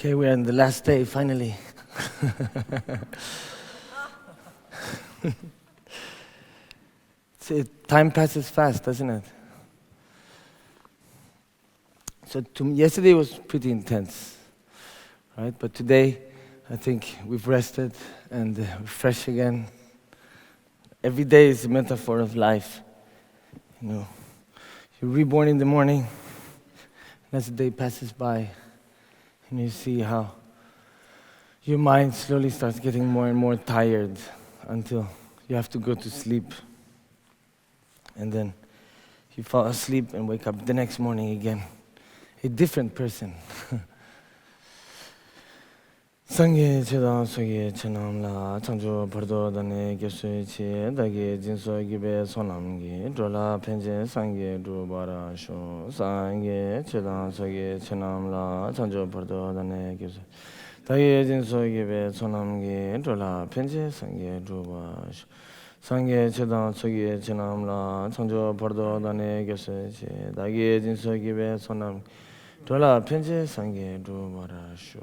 Okay, we're on the last day, finally. Time passes fast, doesn't it? So yesterday was pretty intense, right? But today, I think we've rested and we're fresh again. Every day is a metaphor of life. You know, you're reborn in the morning, and as the day passes by, and you see how your mind slowly starts getting more and more tired until you have to go to sleep. And then you fall asleep and wake up the next morning again, a different person. Sangye chedang soye chenam la changcho pardo dane gyesue che dage jinso gibe sonam gi drola penje sangye drubara sho sangye chedang soye chenam la changcho pardo dane gyesue dage jinso gibe sonam gi drola penje sangye drubara sho sangye chedang soye chenam la changcho pardo dane gyesue che dage jinso gibe sonam drola penje sangye drubara sho.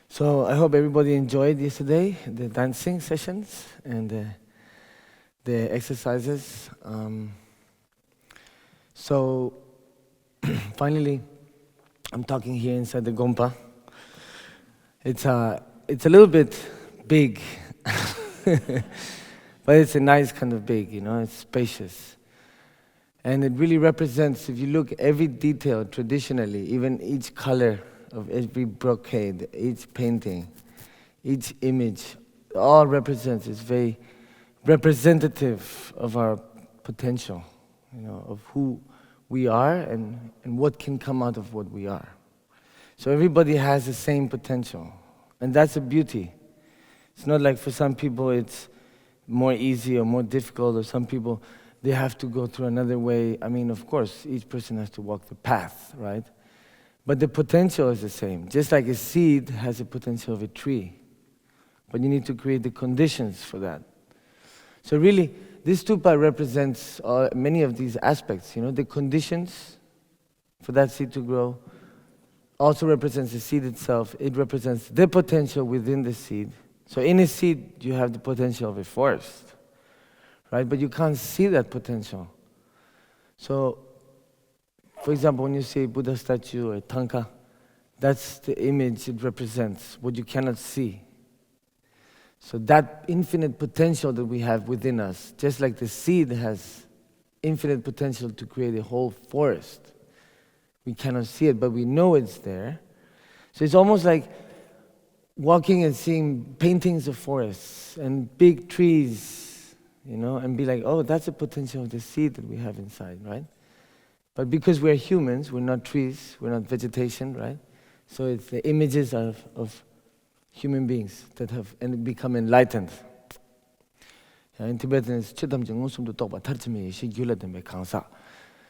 So I hope everybody enjoyed yesterday, the dancing sessions and the exercises. So finally, I'm talking here inside the Gompa. It's a little bit big, but it's a nice kind of big, you know, it's spacious. And it really represents, if you look every detail traditionally, even each color of every brocade, each painting, each image, all represents, it's very representative of our potential, you know, of who we are and what can come out of what we are. So everybody has the same potential, and that's a beauty. It's not like for some people it's more easy or more difficult, or some people, they have to go through another way. I mean, of course, each person has to walk the path, right? But the potential is the same. Just like a seed has the potential of a tree. But you need to create the conditions for that. So really, this stupa represents many of these aspects. You know, the conditions for that seed to grow also represents the seed itself. It represents the potential within the seed. So in a seed, you have the potential of a forest, right? But you can't see that potential. So, for example, when you say Buddha statue or tanka, that's the image it represents, what you cannot see. So that infinite potential that we have within us, just like the seed has infinite potential to create a whole forest. We cannot see it, but we know it's there. So it's almost like walking and seeing paintings of forests and big trees, you know, and be like, oh, that's the potential of the seed that we have inside, right? But because we're humans, we're not trees, we're not vegetation, right? So it's the images of human beings that have become enlightened. In Tibetan, it's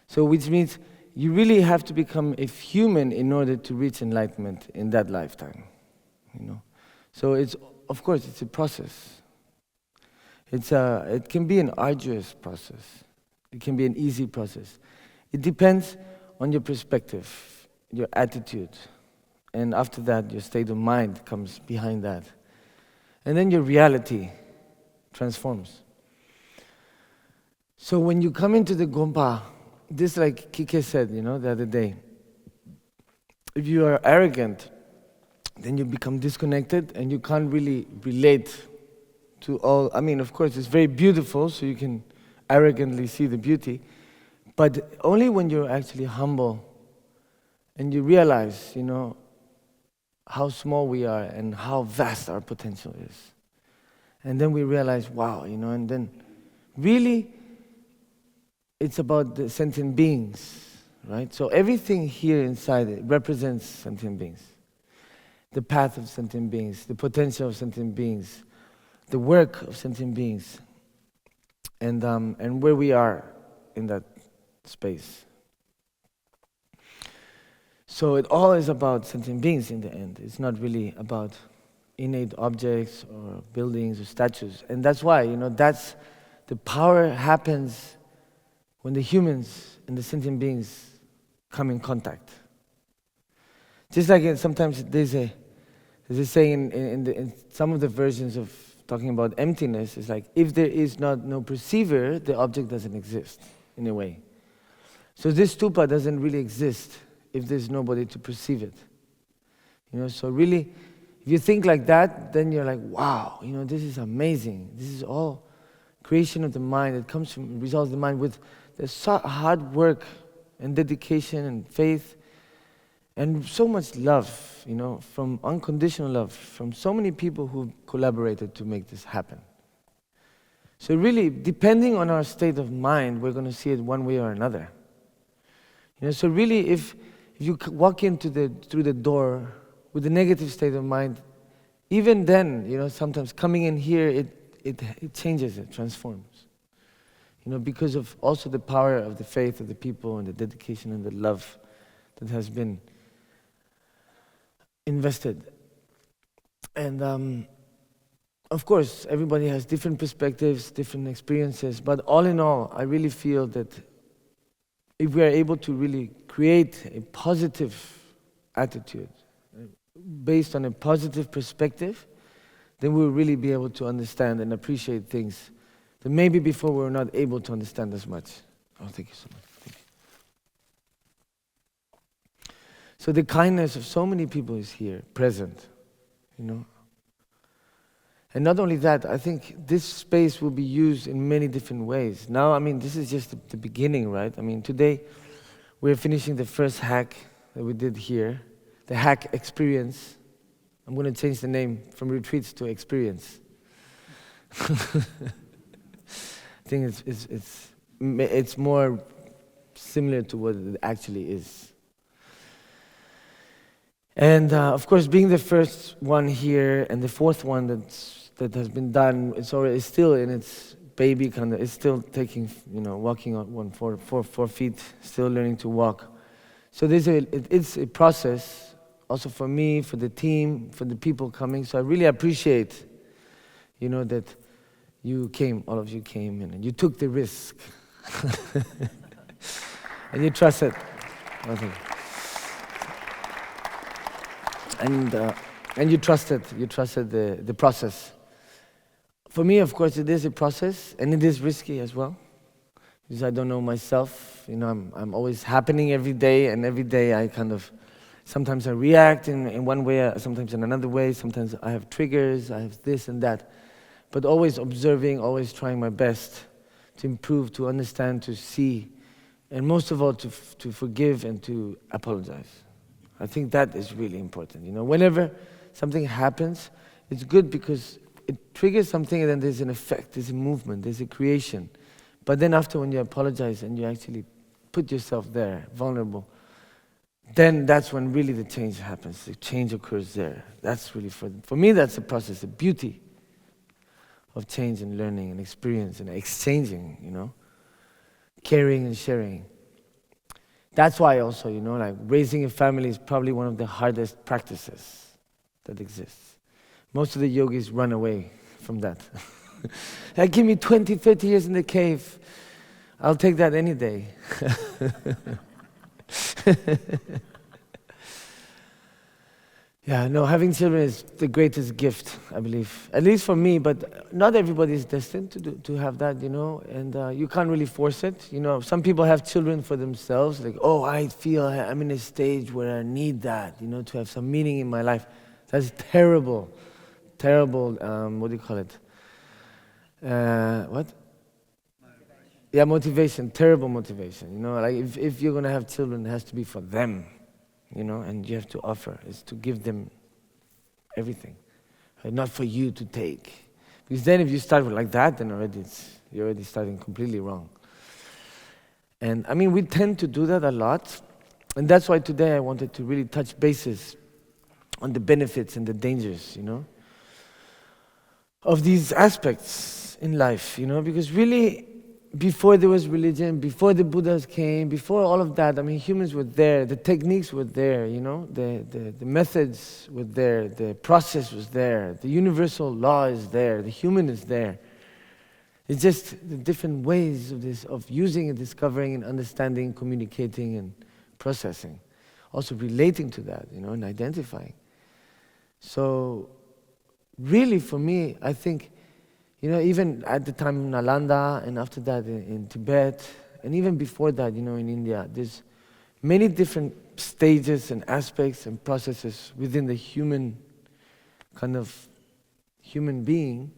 so which means you really have to become a human in order to reach enlightenment in that lifetime. You know? So it's, of course, it's a process. It can be an arduous process. It can be an easy process. It depends on your perspective, your attitude, and after that, your state of mind comes behind that. And then your reality transforms. So when you come into the Gompa, this like Kike said, you know, the other day, if you are arrogant, then you become disconnected and you can't really relate to all. I mean, of course, it's very beautiful, so you can arrogantly see the beauty. But only when you're actually humble and you realize, you know, how small we are and how vast our potential is. And then we realize, wow, you know, and then really it's about the sentient beings, right? So everything here inside it represents sentient beings. The path of sentient beings, the potential of sentient beings, the work of sentient beings, and where we are in that space. So it all is about sentient beings in the end. It's not really about innate objects or buildings or statues. And that's why, you know, that's the power happens when the humans and the sentient beings come in contact. Just like sometimes there's a saying in some of the versions of talking about emptiness, it's like, if there is no perceiver, the object doesn't exist, in a way. So this stupa doesn't really exist if there's nobody to perceive it. So really, if you think like that, then you're like, wow, this is amazing. This is all creation of the mind. It comes from results of the mind with the hard work and dedication and faith and so much love, from unconditional love, from so many people who collaborated to make this happen. So really, depending on our state of mind, we're going to see it one way or another. So really, if you walk through the door with a negative state of mind, even then, sometimes coming in here, it changes, it transforms. Because of also the power of the faith of the people and the dedication and the love that has been invested. And of course, everybody has different perspectives, different experiences, but all in all, I really feel that if we are able to really create a positive attitude based on a positive perspective, then we'll really be able to understand and appreciate things that maybe before we were not able to understand as much. Oh, thank you so much. Thank you. So the kindness of so many people is here, present, And not only that, I think this space will be used in many different ways. Now, this is just the beginning, right? Today we're finishing the first hack that we did here, the hack experience. I'm going to change the name from retreats to experience. I think it's more similar to what it actually is. And of course, being the first one here and the fourth one that has been done, it's still in its baby kind of. It's still taking, walking on four feet, still learning to walk. So it's a process, also for me, for the team, for the people coming. So I really appreciate, that you came, all of you came, and you took the risk, and you trusted. Okay. And you trusted the process. For me, of course, it is a process, and it is risky as well, because I don't know myself. I'm always happening every day, and every day I sometimes I react in one way, sometimes in another way. Sometimes I have triggers, I have this and that, but always observing, always trying my best to improve, to understand, to see, and most of all, to forgive and to apologize. I think that is really important. Whenever something happens, it's good because it triggers something, and then there's an effect, there's a movement, there's a creation. But then after, when you apologize and you actually put yourself there, vulnerable, then that's when really the change happens. The change occurs there. That's really, for me, that's the process, the beauty of change and learning and experience and exchanging, caring and sharing. That's why also, raising a family is probably one of the hardest practices that exists. Most of the yogis run away from that. Like, give me 20, 30 years in the cave. I'll take that any day. Yeah, no, having children is the greatest gift, I believe. At least for me, but not everybody is destined to have that, and you can't really force it. Some people have children for themselves, like, oh, I feel I'm in a stage where I need that, to have some meaning in my life. That's terrible, what do you call it? What? Yeah, motivation, terrible motivation. Like if you're going to have children, it has to be for them. And you have to offer, is to give them everything, right? Not for you to take. Because then if you start with like that, then you're already starting completely wrong. And we tend to do that a lot, and that's why today I wanted to really touch bases on the benefits and the dangers, of these aspects in life, because really, before there was religion, before the Buddhas came, before all of that, humans were there, the techniques were there, the methods were there, the process was there, the universal law is there, the human is there. It's just the different ways of using and discovering and understanding, communicating and processing. also relating to that, and identifying. So really for me, I think, even at the time in Nalanda and after that in Tibet, and even before that, in India, there's many different stages and aspects and processes within the human being,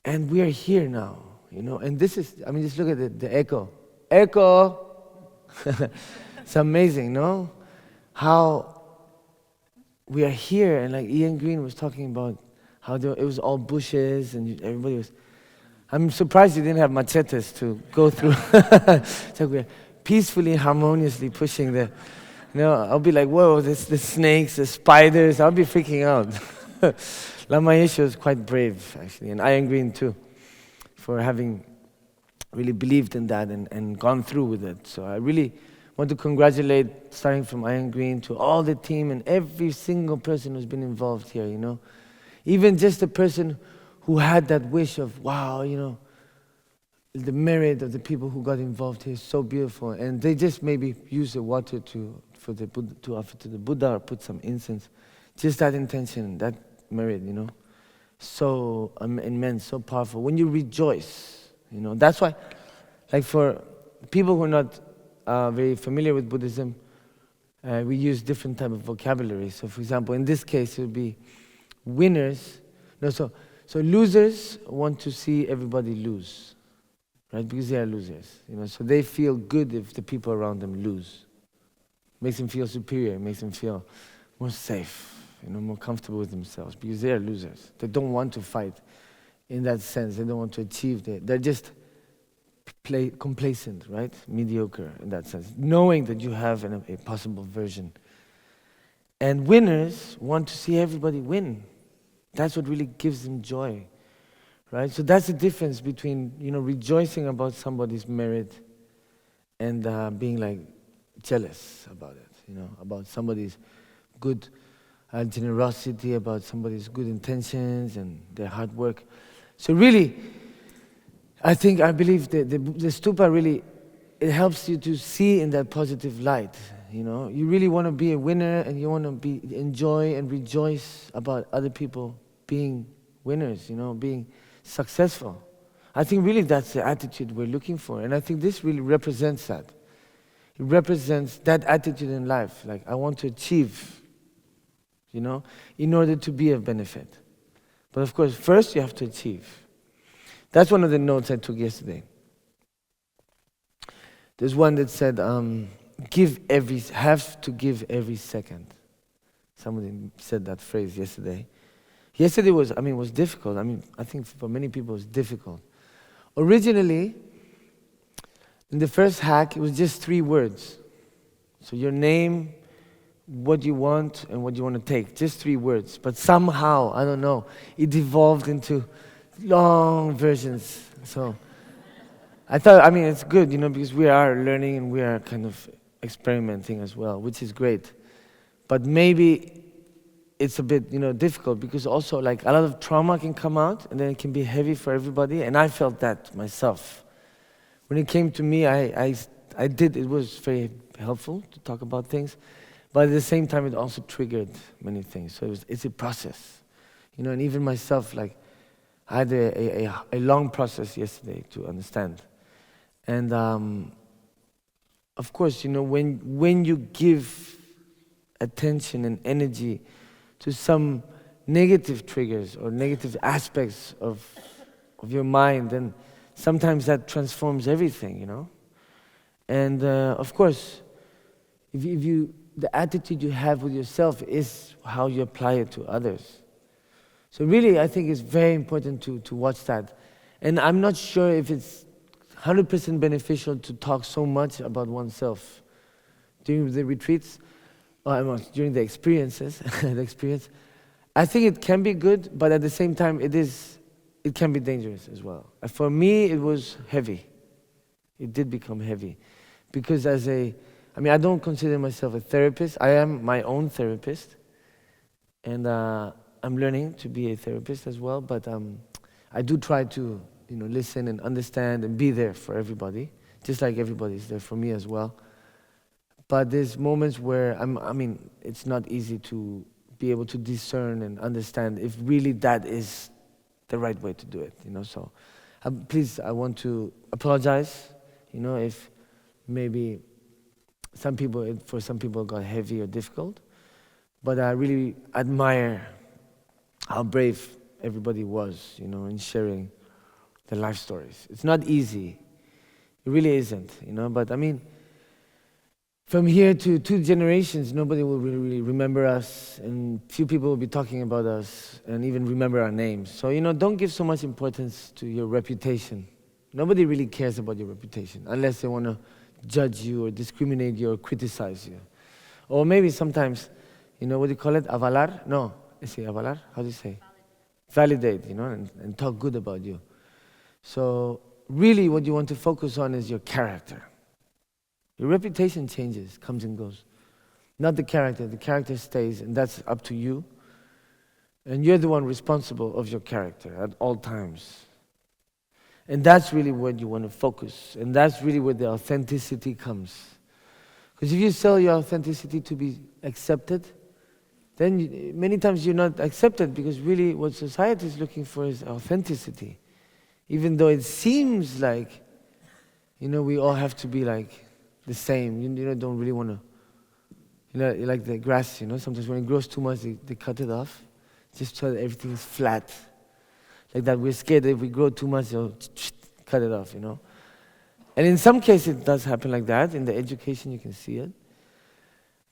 and we are here now, and this is, just look at the echo. Echo! It's amazing, no? How we are here, and like Ian Green was talking about how it was all bushes and everybody was... I'm surprised you didn't have machetes to go through. It's like we're peacefully, harmoniously pushing the... I'll be like, whoa, the snakes, the spiders, I'll be freaking out. Lama Yeshe was quite brave, actually, and Ian Green too, for having really believed in that and gone through with it. So I really want to congratulate, starting from Ian Green to all the team and every single person who's been involved here, Even just the person who had that wish of, wow, the merit of the people who got involved here is so beautiful. And they just maybe use the water to offer to the Buddha or put some incense. Just that intention, that merit, so immense, so powerful. When you rejoice, that's why, like for people who are not very familiar with Buddhism, we use different type of vocabulary. So for example, in this case, it would be winners. So losers want to see everybody lose, right? Because they are losers, So they feel good if the people around them lose. Makes them feel superior, makes them feel more safe, more comfortable with themselves, because they are losers. They don't want to fight in that sense. They don't want to achieve that. They're just complacent, right? Mediocre in that sense, knowing that you have a possible version. And winners want to see everybody win. That's what really gives them joy, right? So that's the difference between, rejoicing about somebody's merit and being like jealous about it, about somebody's good generosity, about somebody's good intentions and their hard work. So really, I believe the Stupa really, it helps you to see in that positive light, You really want to be a winner, and you want to enjoy and rejoice about other people being winners, being successful. I think really that's the attitude we're looking for, and I think this really represents that. It represents that attitude in life, like I want to achieve, in order to be of benefit. But of course, first you have to achieve. That's one of the notes I took yesterday. There's one that said, have to give every second. Somebody said that phrase yesterday. Yesterday was difficult. I think for many people it was difficult. Originally, in the first hack, it was just 3 words. So your name, what you want, and what you want to take. Just 3 words. But somehow, I don't know, it evolved into long versions. So I thought, it's good, because we are learning and we are kind of experimenting as well, which is great. But maybe it's a bit, difficult, because also like a lot of trauma can come out, and then it can be heavy for everybody, and I felt that myself. When it came to me, it was very helpful to talk about things, but at the same time it also triggered many things. So it's a process, and even myself, like I had a long process yesterday to understand. And of course, when you give attention and energy to some negative triggers or negative aspects of your mind, then sometimes that transforms everything, And of course, if the attitude you have with yourself is how you apply it to others. So really, I think it's very important to watch that. And I'm not sure if it's 100% beneficial to talk so much about oneself during the retreats, or during the experiences, I think it can be good, but at the same time, it can be dangerous as well. For me, it was heavy. It did become heavy. Because I don't consider myself a therapist. I am my own therapist. And I'm learning to be a therapist as well, but I do try to, listen and understand and be there for everybody, just like everybody's there for me as well. But there's moments where I mean, it's not easy to be able to discern and understand if really that is the right way to do it, So, please, I want to apologize, if maybe for some people, it got heavy or difficult. But I really admire how brave everybody was, in sharing their life stories. It's not easy. It really isn't, But I mean, from here to 2 generations, nobody will really remember us, and few people will be talking about us and even remember our names. So, don't give so much importance to your reputation. Nobody really cares about your reputation unless they want to judge you or discriminate you or criticize you. Or maybe sometimes, what do you call it? Avalar? No. Is it avalar? How do you say? Validate, and talk good about you. So, really what you want to focus on is your character. Your reputation changes, comes and goes. Not the character. The character stays, and that's up to you. And you're the one responsible of your character at all times. And that's really where you want to focus. And that's really where the authenticity comes. Because if you sell your authenticity to be accepted, then many times you're not accepted, because really what society is looking for is authenticity. Even though it seems like, we all have to be like the same. You don't really want to, like the grass, sometimes when it grows too much, they cut it off, just so that everything is flat. Like that, we're scared that if we grow too much, they'll cut it off, And in some cases, it does happen like that. In the education, you can see it.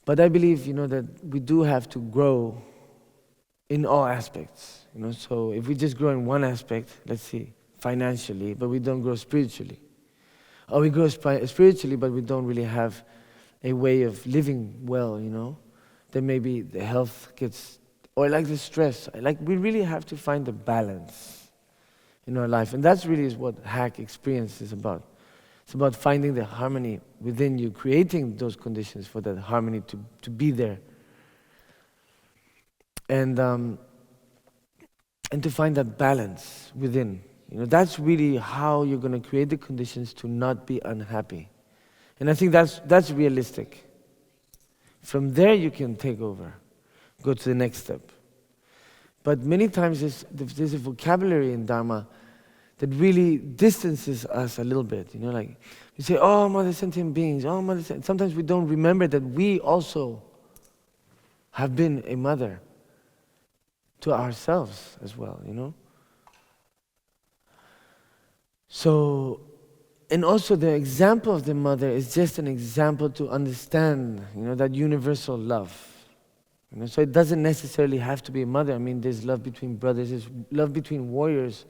But I believe, that we do have to grow in all aspects, So if we just grow in one aspect, let's see, financially, but we don't grow spiritually. Or we grow spiritually, but we don't really have a way of living well, Then maybe the health gets, or like the stress. We really have to find a balance in our life. And that's really is what Hack Experience is about. It's about finding the harmony within you, creating those conditions for that harmony to be there. And to find that balance within. That's really how you're going to create the conditions to not be unhappy. And I think that's realistic. From there you can take over, go to the next step. But many times there's a vocabulary in Dharma that really distances us a little bit. Like you say, oh, Mother Sentient Beings, oh, Mother Sentient. Sometimes we don't remember that we also have been a mother to ourselves as well, So, and also the example of the mother is just an example to understand, that universal love. So it doesn't necessarily have to be a mother. I mean, there's love between brothers, there's love between warriors.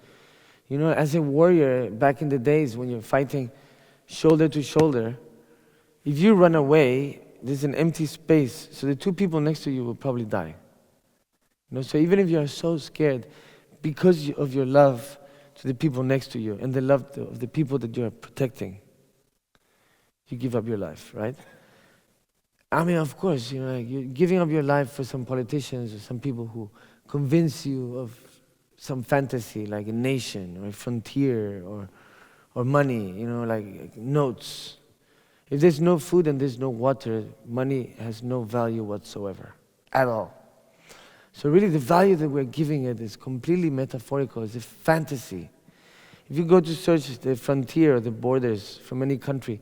As a warrior, back in the days when you're fighting shoulder to shoulder, if you run away, there's an empty space, so the 2 people next to you will probably die. So even if you are so scared, because of your love to the people next to you and the love of the people that you are protecting, you give up your life, right? I mean, of course, you're giving up your life for some politicians or some people who convince you of some fantasy, like a nation or a frontier or money, like notes. If there's no food and there's no water, money has no value whatsoever, at all. So really the value that we're giving it is completely metaphorical. It's a fantasy. If you go to search the frontier or the borders from any country,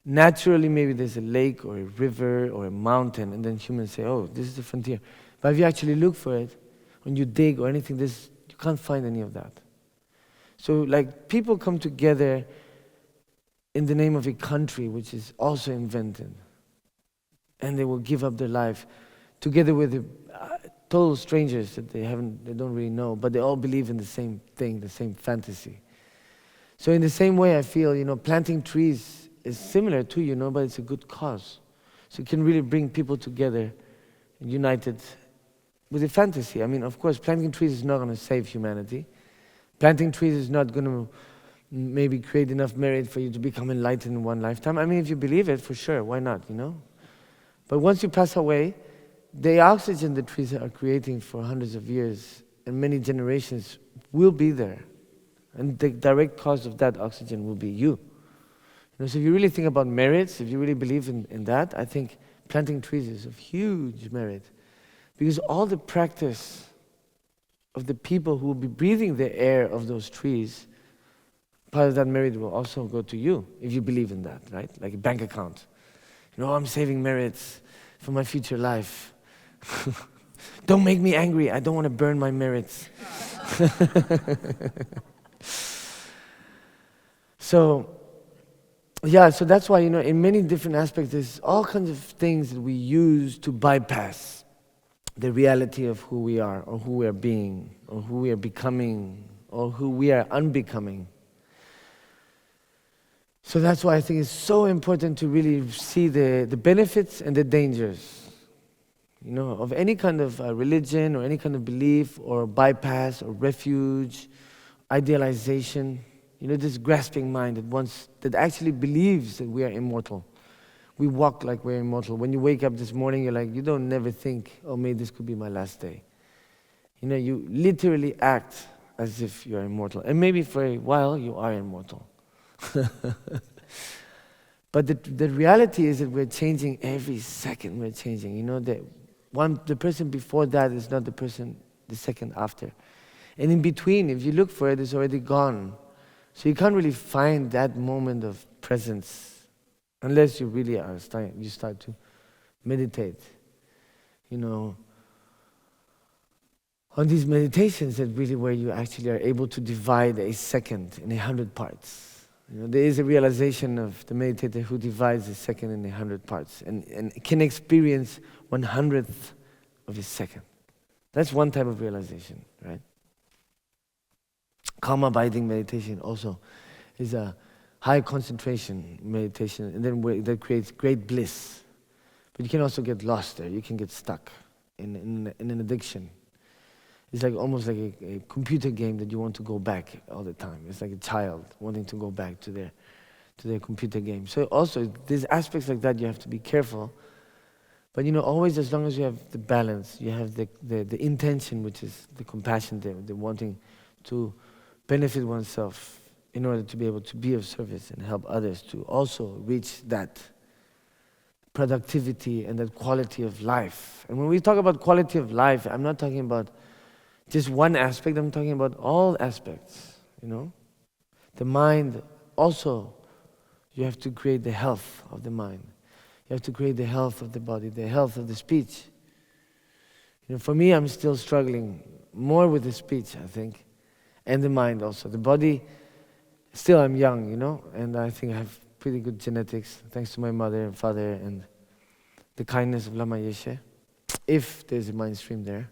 naturally maybe there's a lake or a river or a mountain, and then humans say, oh, this is the frontier. But if you actually look for it, when you dig or anything, you can't find any of that. So like people come together in the name of a country which is also invented, and they will give up their life together with the total strangers that they don't really know, but they all believe in the same thing, the same fantasy. So in the same way, I feel, planting trees is similar too, but it's a good cause. So it can really bring people together, united with a fantasy. I mean, of course, planting trees is not going to save humanity. Planting trees is not going to maybe create enough merit for you to become enlightened in one lifetime. I mean, if you believe it, for sure, why not, But once you pass away, the oxygen the trees are creating for hundreds of years and many generations will be there. And the direct cause of that oxygen will be you. So if you really think about merits, if you really believe in that, I think planting trees is of huge merit. Because all the practice of the people who will be breathing the air of those trees, part of that merit will also go to you, if you believe in that, right? Like a bank account. I'm saving merits for my future life. Don't make me angry, I don't want to burn my merits. So that's why, in many different aspects, there's all kinds of things that we use to bypass the reality of who we are, or who we are being, or who we are becoming, or who we are unbecoming. So that's why I think it's so important to really see the benefits and the dangers, of any kind of religion or any kind of belief or bypass or refuge, idealization. This grasping mind that actually believes that we are immortal. We walk like we're immortal. When you wake up this morning, you're like, you don't never think, oh, maybe this could be my last day. You literally act as if you're immortal. And maybe for a while you are immortal. But the reality is that we're changing every second. We're changing. The person before that is not the person the second after. And in between, if you look for it, it's already gone. So you can't really find that moment of presence unless you really start to meditate. On these meditations, that really where you actually are able to divide a second in 100 parts. There is a realization of the meditator who divides a second in 100 parts and can experience 1/100th of a second. That's one type of realization, right? Calm abiding meditation also is a high concentration meditation, and then that creates great bliss. But you can also get lost there. You can get stuck in an addiction. It's almost like a computer game that you want to go back all the time. It's like a child wanting to go back to their computer game. So also, there's aspects like that you have to be careful. But always, as long as you have the balance, you have the intention, which is the compassion there, the wanting to benefit oneself in order to be able to be of service and help others to also reach that productivity and that quality of life. And when we talk about quality of life, I'm not talking about just one aspect, I'm talking about all aspects, The mind also, you have to create the health of the mind. You have to create the health of the body, the health of the speech. For me, I'm still struggling more with the speech, I think, and the mind also. The body, still I'm young, and I think I have pretty good genetics, thanks to my mother and father and the kindness of Lama Yeshe, if there's a mind stream there.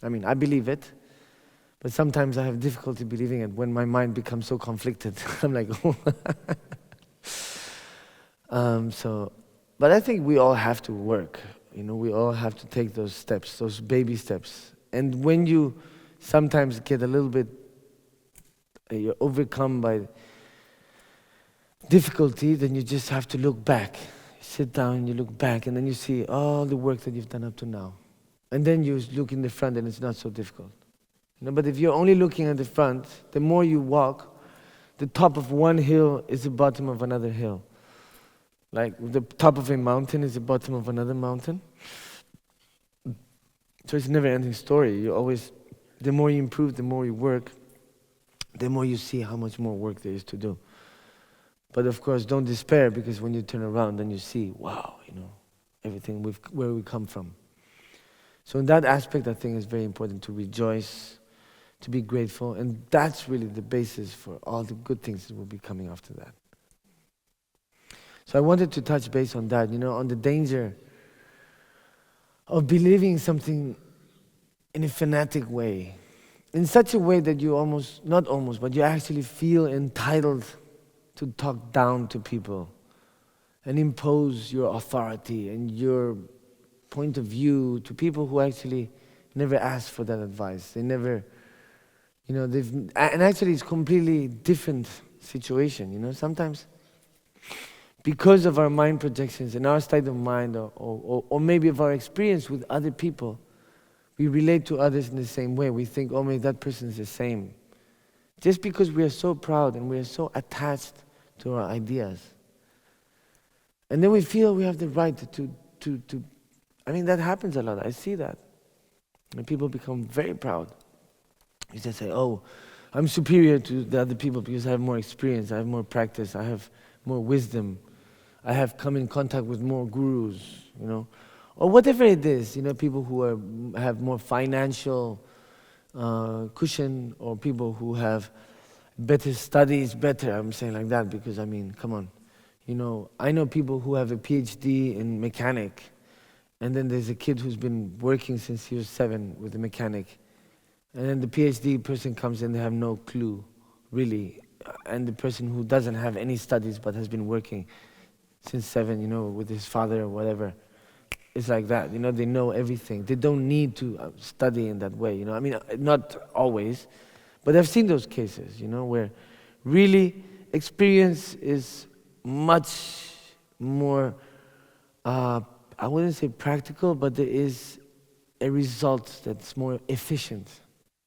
I believe it, but sometimes I have difficulty believing it when my mind becomes so conflicted. I'm like, oh. But I think we all have to work. We all have to take those steps, those baby steps. And when you sometimes get a little bit, you're overcome by difficulty, then you just have to look back. You sit down, you look back, and then you see all the work that you've done up to now. And then you look in the front and it's not so difficult. But if you're only looking at the front, the more you walk, the top of one hill is the bottom of another hill. Like the top of a mountain is the bottom of another mountain. So it's a never-ending story. The more you improve, the more you work, the more you see how much more work there is to do. But of course, don't despair, because when you turn around, then you see, wow, everything where we come from. So in that aspect, I think it's very important to rejoice, to be grateful, and that's really the basis for all the good things that will be coming after that. So I wanted to touch base on that, on the danger of believing something in a fanatic way, in such a way that you but you actually feel entitled to talk down to people and impose your authority and your point of view to people who actually never asked for that advice. They never, and actually it's completely different situation, sometimes because of our mind projections and our state of mind or maybe of our experience with other people, we relate to others in the same way. We think, oh, maybe that person is the same. Just because we are so proud and we are so attached to our ideas. And then we feel we have the right to I mean, that happens a lot. I see that. And people become very proud. You just say, oh, I'm superior to the other people because I have more experience, I have more practice, I have more wisdom, I have come in contact with more gurus, or whatever it is, people who have more financial cushion, or people who have better studies, I'm saying like that because, I mean, come on. I know people who have a PhD in mechanic, and then there's a kid who's been working since he was 7 with a mechanic. And then the PhD person comes in, they have no clue, really. And the person who doesn't have any studies but has been working since 7, with his father or whatever, it's like that. They know everything. They don't need to study in that way. I mean, not always, but I've seen those cases, where really experience is much more, I wouldn't say practical, but there is a result that's more efficient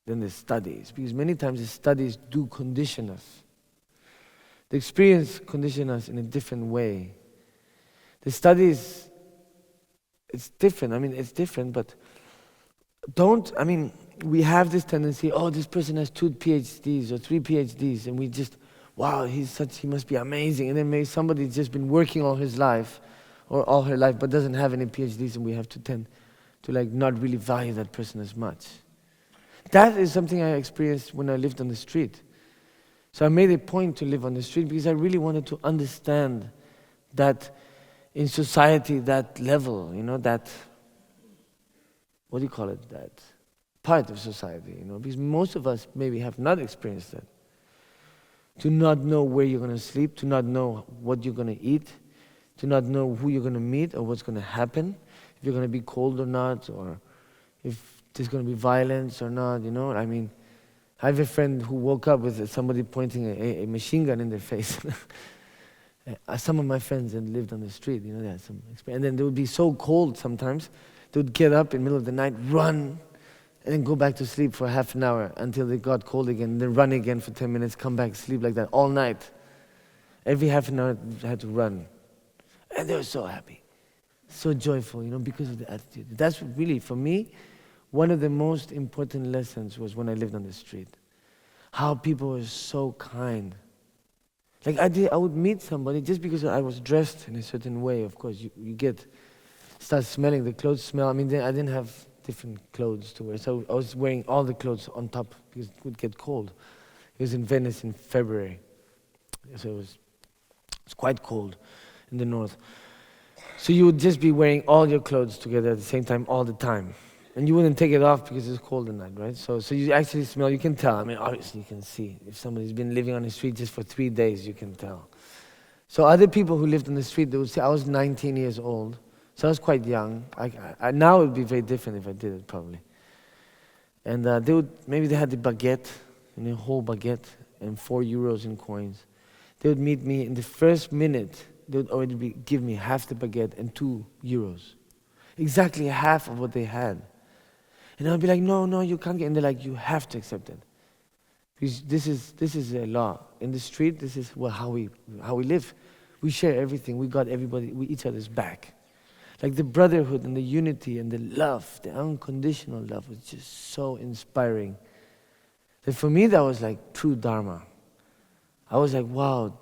than the studies, because many times the studies do condition us. The experience condition us in a different way. The studies, it's different. I mean, it's different, but we have this tendency, oh, this person has 2 PhDs or 3 PhDs, and we just, wow, he must be amazing. And then maybe somebody's just been working all his life, or all her life, but doesn't have any PhDs, and we have to tend to not really value that person as much. That is something I experienced when I lived on the street. So I made a point to live on the street because I really wanted to understand that in society, that level, that, what do you call it, that part of society, because most of us maybe have not experienced that. To not know where you're going to sleep, to not know what you're going to eat, to not know who you're going to meet or what's going to happen, if you're going to be cold or not, or if there's going to be violence or not, I mean, I have a friend who woke up with somebody pointing a machine gun in their face. Some of my friends that lived on the street, they had some experience. And then they would be so cold sometimes, they would get up in the middle of the night, run, and then go back to sleep for half an hour until they got cold again, then run again for 10 minutes, come back, sleep like that all night. Every half an hour they had to run. And they were so happy, so joyful, because of the attitude. That's really, for me, one of the most important lessons was when I lived on the street. How people were so kind. I would meet somebody just because I was dressed in a certain way. Of course, you start smelling, the clothes smell. I mean, I didn't have different clothes to wear, so I was wearing all the clothes on top because it would get cold. It was in Venice in February, so it was quite cold in the north. So you would just be wearing all your clothes together at the same time all the time. And you wouldn't take it off because it's cold at night, right? So you actually smell, you can tell. I mean, obviously you can see. If somebody's been living on the street just for 3 days, you can tell. So other people who lived on the street, they would say, I was 19 years old, so I was quite young. Now it would be very different if I did it, probably. And maybe they had the baguette, a whole baguette, and 4 euros in coins. They would meet me in the first minute, they would already give me half the baguette and 2 euros. Exactly half of what they had. And I'll be like, no, you can't get. And they're like, you have to accept it. Because this is a law. In the street, this is how we live. We share everything. We got each other's back. Like the brotherhood and the unity and the love, the unconditional love was just so inspiring. That for me, that was like true Dharma. I was like, wow,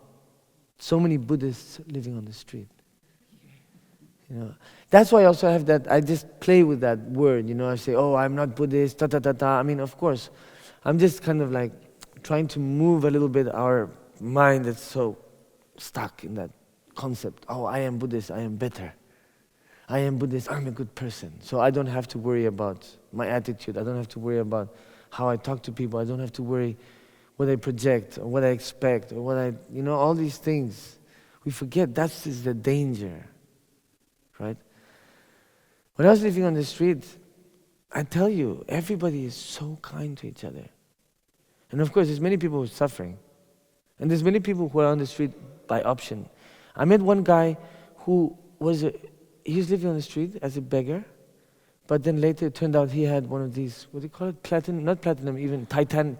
so many Buddhists living on the street. That's why I also have that, I just play with that word, I say, oh, I'm not Buddhist, ta-ta-ta-ta. I mean, of course, I'm just kind of like trying to move a little bit our mind that's so stuck in that concept. Oh, I am Buddhist, I am better. I am Buddhist, I'm a good person. So I don't have to worry about my attitude. I don't have to worry about how I talk to people. I don't have to worry what I project or what I expect or what all these things. We forget that's the danger. Right? When I was living on the street, I tell you, everybody is so kind to each other. And of course, there's many people who are suffering. And there's many people who are on the street by option. I met one guy who he was living on the street as a beggar, but then later it turned out he had one of these, what do you call it? Not platinum, even titanium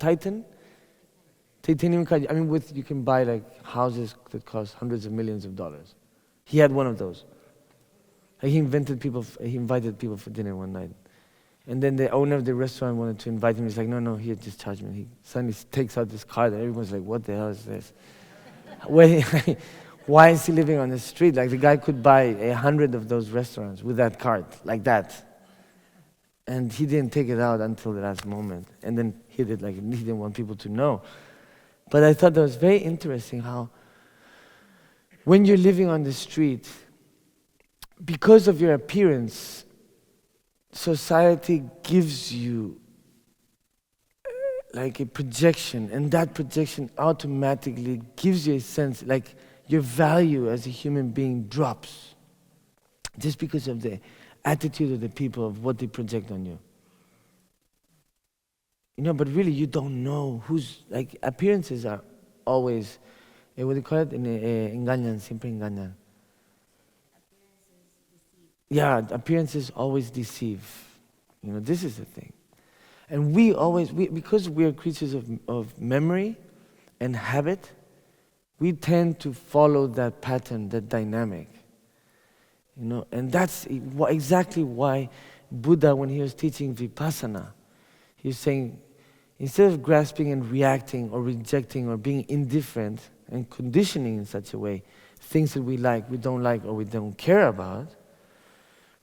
card. I mean, you can buy like houses that cost hundreds of millions of dollars. He had one of those. Like he invited people for dinner one night. And then the owner of the restaurant wanted to invite him. He's like, no, he had just charged me. He suddenly takes out this card and everyone's like, what the hell is this? Why is he living on the street? Like the guy could buy 100 of those restaurants with that card, like that. And he didn't take it out until the last moment. And then he did, like, he didn't want people to know. But I thought that was very interesting how when you're living on the street, because of your appearance, society gives you like a projection, and that projection automatically gives you a sense, like your value as a human being drops just because of the attitude of the people, of what they project on you. You know, but really you don't know who's, like, appearances are always, what do you call it? Engañan, siempre engañan. Yeah, appearances always deceive. You know, this is the thing. And because we're creatures of memory and habit, we tend to follow that pattern, that dynamic. You know, and that's exactly why Buddha, when he was teaching Vipassana, he was saying, instead of grasping and reacting or rejecting or being indifferent and conditioning in such a way, things that we like, we don't like, or we don't care about,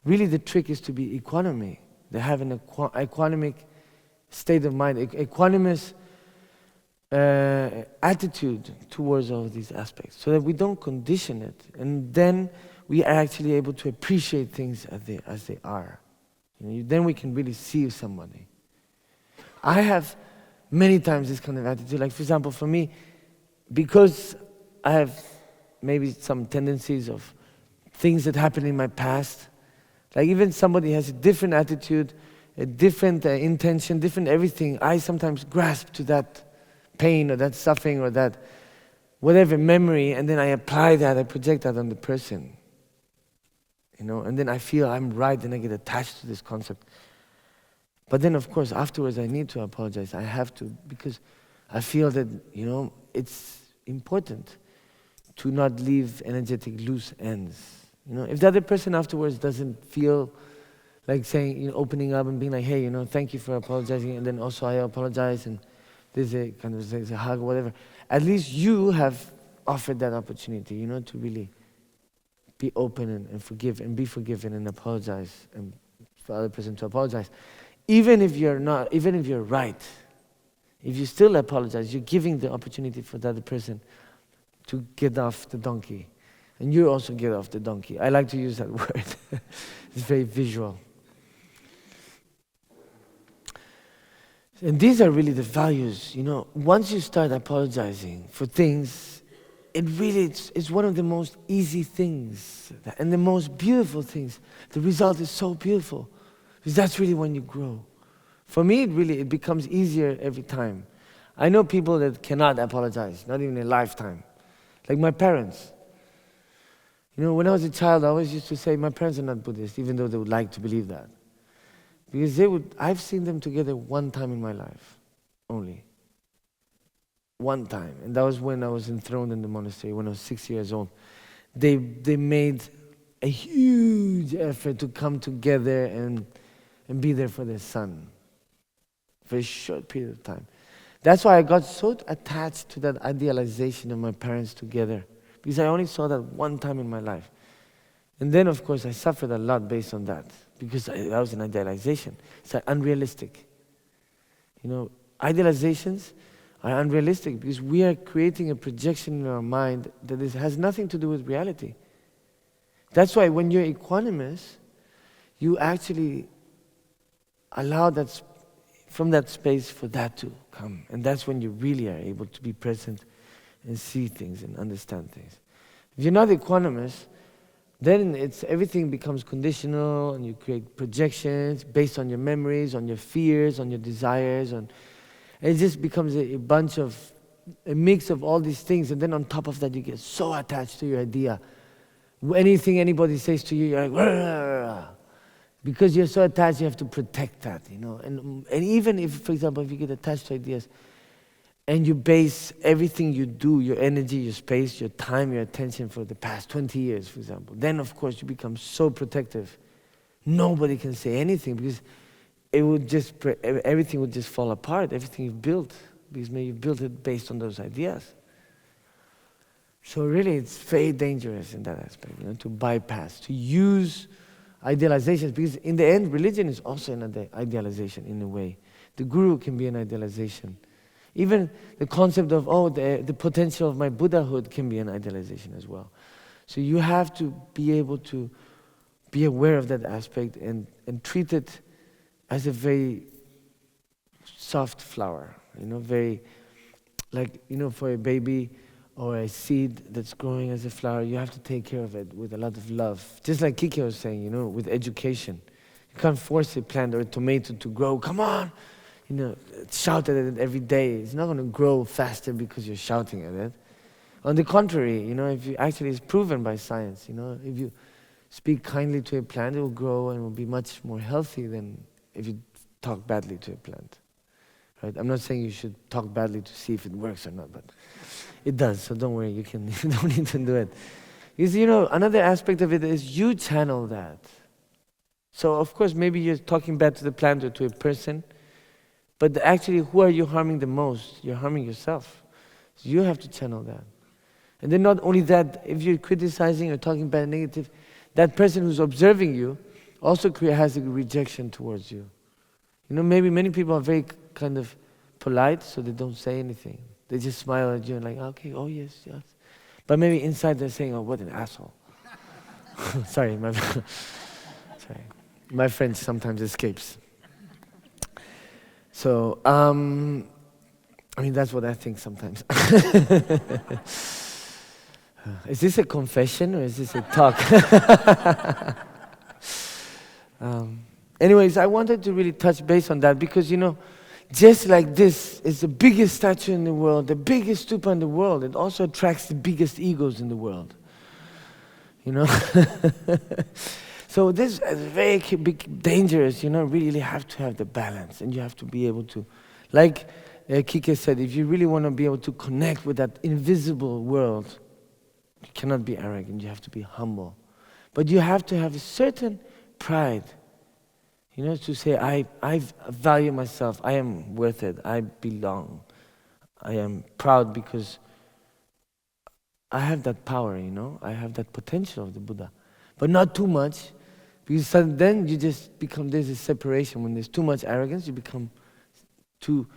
really the trick is to be equanimous, to have an equanimic state of mind, equanimous attitude towards all of these aspects, so that we don't condition it, and then we are actually able to appreciate things as they are. You know, then we can really see somebody. I have many times this kind of attitude. Like, for example, for me, because I have maybe some tendencies of things that happened in my past, like even somebody has a different attitude, a different intention, different everything, I sometimes grasp to that pain or that suffering or that whatever memory, and then I apply that, I project that on the person. You know, and then I feel I'm right, and I get attached to this concept. But then, of course, afterwards I need to apologize. I have to, because I feel that, you know, it's important to not leave energetic loose ends. You know, if the other person afterwards doesn't feel like saying, you know, opening up and being like, hey, you know, thank you for apologizing, and then also I apologize, and there's a hug or whatever. At least you have offered that opportunity, you know, to really be open and forgive and be forgiven and apologize, and for the other person to apologize. Even if you're not, even if you're right, if you still apologize, you're giving the opportunity for the other person to get off the donkey. And you also get off the donkey. I like to use that word. It's very visual. And these are really the values, you know. Once you start apologizing for things, it's one of the most easy things and the most beautiful things. The result is so beautiful, because that's really when you grow. For me, it becomes easier every time. I know people that cannot apologize, not even in a lifetime. Like my parents. You know, when I was a child, I always used to say, my parents are not Buddhist, even though they would like to believe that. Because I've seen them together one time in my life, only. One time. And that was when I was enthroned in the monastery, when I was 6 years old. They made a huge effort to come together and be there for their son. For a short period of time. That's why I got so attached to that idealization of my parents together. Because I only saw that one time in my life. And then, of course, I suffered a lot based on that. Because that was an idealization. It's like unrealistic. You know, idealizations are unrealistic because we are creating a projection in our mind that has nothing to do with reality. That's why when you're equanimous, you actually allow that from that space for that to come. And that's when you really are able to be present and see things and understand things. If you're not equanimous, then everything becomes conditional, and you create projections based on your memories, on your fears, on your desires, and it just becomes a mix of all these things. And then on top of that, you get so attached to your idea. Anything anybody says to you, you're like, "Rah!" Because you're so attached, you have to protect that, you know. And even if, for example, if you get attached to ideas, and you base everything you do, your energy, your space, your time, your attention for the past 20 years, for example, then of course you become so protective. Nobody can say anything because it would just everything would just fall apart, everything you've built, because maybe you built it based on those ideas. So really it's very dangerous in that aspect, to bypass, to use idealizations, because in the end religion is also an idealization in a way. The guru can be an idealization. Even the concept of, the potential of my Buddhahood can be an idealization as well. So you have to be able to be aware of that aspect and treat it as a very soft flower, very, like, for a baby or a seed that's growing as a flower, you have to take care of it with a lot of love. Just like Kiki was saying, with education. You can't force a plant or a tomato to grow, come on! Shout at it every day. It's not going to grow faster because you're shouting at it. On the contrary, if you actually, it's proven by science, if you speak kindly to a plant, it will grow and will be much more healthy than if you talk badly to a plant. Right? I'm not saying you should talk badly to see if it works or not, but it does, so don't worry, you don't need to do it. Because, another aspect of it is you channel that. So, of course, maybe you're talking bad to the plant or to a person, but actually, who are you harming the most? You're harming yourself. So you have to channel that. And then not only that, if you're criticizing or talking bad and negative, that person who's observing you also has a rejection towards you. Maybe many people are very kind of polite, so they don't say anything. They just smile at you and like, okay, oh yes, yes. But maybe inside they're saying, oh, what an asshole. Sorry, my French sometimes escapes. So, that's what I think sometimes. Is this a confession or is this a talk? Anyways, I wanted to really touch base on that because, just like this is the biggest statue in the world, the biggest stupa in the world, it also attracts the biggest egos in the world. So this is very big, dangerous, really have to have the balance, and you have to be able to, like Kike said, if you really want to be able to connect with that invisible world, you cannot be arrogant, you have to be humble. But you have to have a certain pride, to say, I value myself, I am worth it, I belong. I am proud because I have that power, I have that potential of the Buddha. But not too much, because then you just become, there's a separation. When there's too much arrogance, you become too,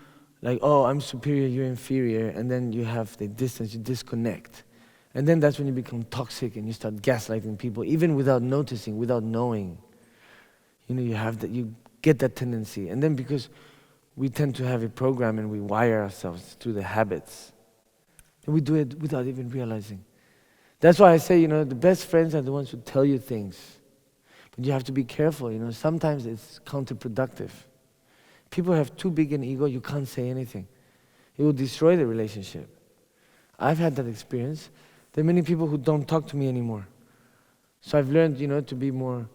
like, oh, I'm superior, you're inferior, and then you have the distance, you disconnect. And then that's when you become toxic and you start gaslighting people, even without noticing, without knowing. You get that tendency. And then because we tend to have a program and we wire ourselves through the habits, and we do it without even realizing. That's why I say, the best friends are the ones who tell you things. But you have to be careful, sometimes it's counterproductive. People have too big an ego, you can't say anything. It will destroy the relationship. I've had that experience. There are many people who don't talk to me anymore. So I've learned, to be more,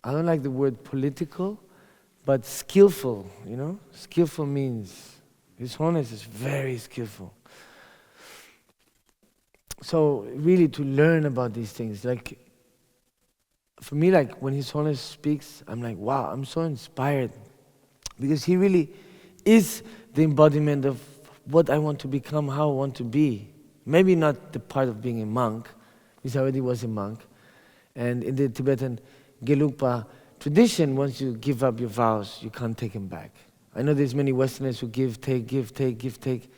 I don't like the word political, but skillful, Skillful means, His Holiness is very skillful. So really to learn about these things, like, for me, like when His Holiness speaks, I'm like, wow, I'm so inspired. Because he really is the embodiment of what I want to become, how I want to be. Maybe not the part of being a monk, because I already was a monk. And in the Tibetan Gelugpa tradition, once you give up your vows, you can't take them back. I know there's many Westerners who give, take, give, take, give, take.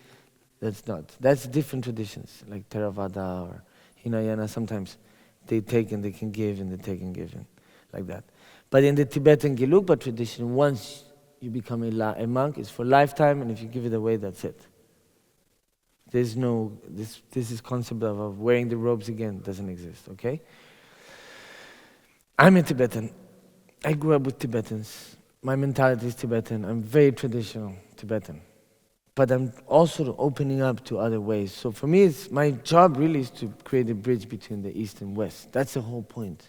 That's not. That's different traditions, like Theravada or Hinayana. Sometimes they take and they can give, and they take and give, and like that. But in the Tibetan Gelugpa tradition, once you become a monk, it's for lifetime, and if you give it away, that's it. There's no, this is concept of wearing the robes again doesn't exist, okay? I'm a Tibetan. I grew up with Tibetans. My mentality is Tibetan. I'm very traditional Tibetan. But I'm also opening up to other ways. So for me, my job really is to create a bridge between the East and West. That's the whole point.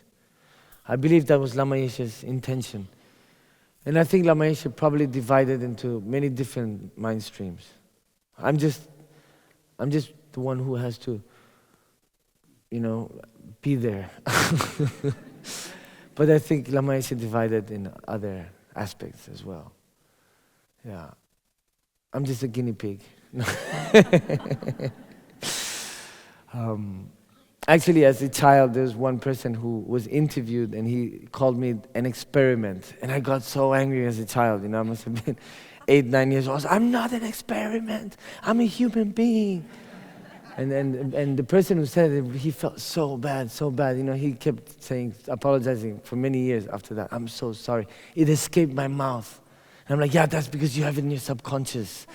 I believe that was Lama Yeshe's intention. And I think Lama Yeshe probably divided into many different mind streams. I'm just the one who has to, be there. But I think Lama is divided in other aspects as well. Yeah. I'm just a guinea pig. Actually, as a child, there's one person who was interviewed and he called me an experiment. And I got so angry as a child, I must have been 8, 9 years old. I'm not an experiment. I'm a human being. And the person who said it, he felt so bad, so bad. He kept apologizing for many years after that. I'm so sorry. It escaped my mouth. And I'm like, yeah, that's because you have it in your subconscious.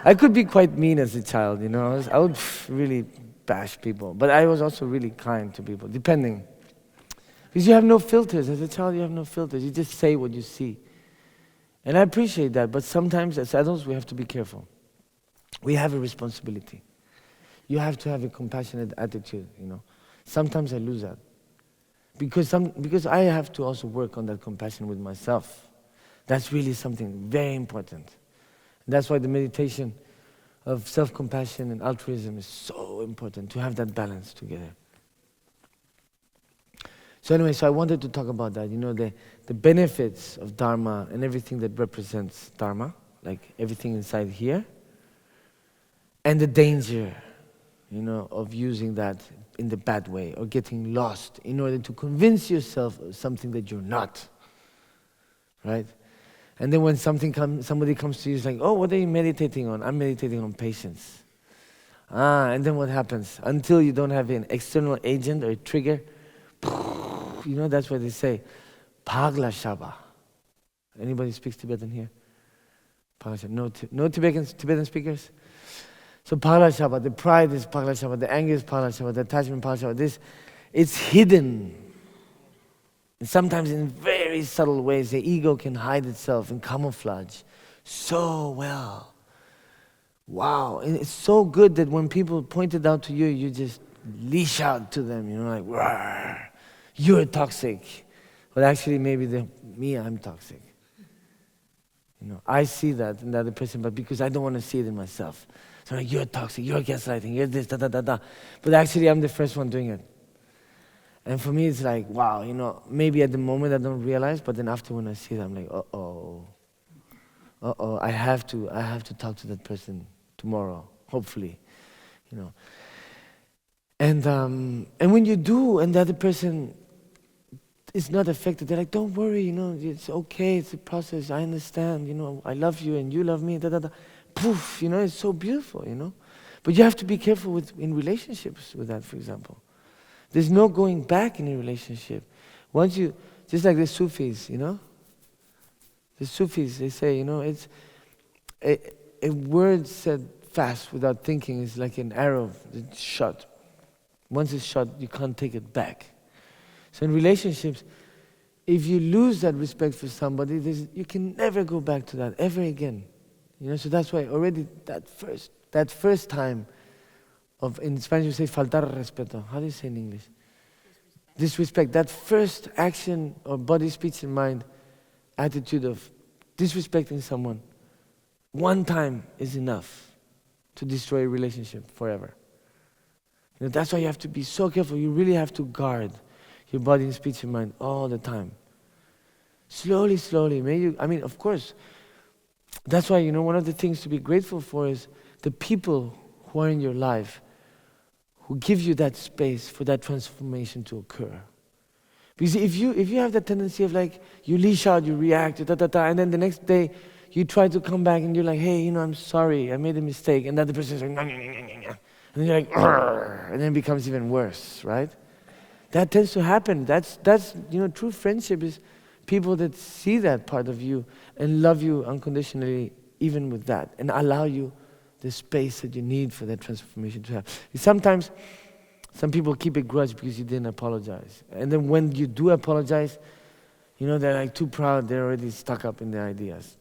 I could be quite mean as a child, I would really bash people. But I was also really kind to people, depending. Because you have no filters. As a child, you have no filters. You just say what you see. And I appreciate that. But sometimes, as adults, we have to be careful. We have a responsibility. You have to have a compassionate attitude, Sometimes I lose that. Because I have to also work on that compassion with myself. That's really something very important. And that's why the meditation of self-compassion and altruism is so important, to have that balance together. So anyway, I wanted to talk about that, the benefits of Dharma and everything that represents Dharma, like everything inside here, and the danger, of using that in the bad way or getting lost in order to convince yourself of something that you're not, right? And then when somebody comes to you, it's like, oh, what are you meditating on? I'm meditating on patience. And then what happens? Until you don't have an external agent or a trigger, that's what they say, Pagla Shaba. Anybody speaks Tibetan here? No Tibetan speakers? So Pagla Shaba, the pride is Pagla Shaba, the anger is Pagla Shaba, the attachment Pagla Shaba. It's hidden. And sometimes in very subtle ways, the ego can hide itself in camouflage so well. Wow. And it's so good that when people point it out to you, you just leash out to them, like, "Rawr, you're toxic." But actually, maybe I'm toxic. I see that in the other person, but because I don't want to see it in myself. So like, you're toxic, you're gaslighting, you're this, da. But actually, I'm the first one doing it. And for me, it's like, wow, maybe at the moment I don't realize, but then after when I see it, I'm like, uh-oh, I have to talk to that person tomorrow, hopefully, And when you do, and the other person is not affected, they're like, don't worry, it's okay, it's a process, I understand, I love you and you love me, da. Poof, it's so beautiful, But you have to be careful in relationships with that, for example. There's no going back in a relationship. Once you, just like the Sufis, the Sufis, they say, it's a word said fast without thinking is like an arrow that's shot. Once it's shot, you can't take it back. So in relationships, if you lose that respect for somebody, you can never go back to that ever again. So that's why already that first time in Spanish you say faltar respeto. How do you say in English? Disrespect. That first action or body, speech and mind attitude of disrespecting someone, one time is enough to destroy a relationship forever. That's why you have to be so careful. You really have to guard your body and speech and mind all the time. Slowly. Of course, that's why, one of the things to be grateful for is the people who are in your life who give you that space for that transformation to occur. Because if you have that tendency of like, you leash out, you react, and then the next day you try to come back and you're like, hey, I'm sorry, I made a mistake, and the other person is like, and then you're like, and then it becomes even worse, right? That tends to happen. That's true friendship is people that see that part of you and love you unconditionally, even with that, and allow you the space that you need for that transformation to happen. Sometimes, some people keep a grudge because you didn't apologize. And then when you do apologize, they're like too proud, they're already stuck up in their ideas.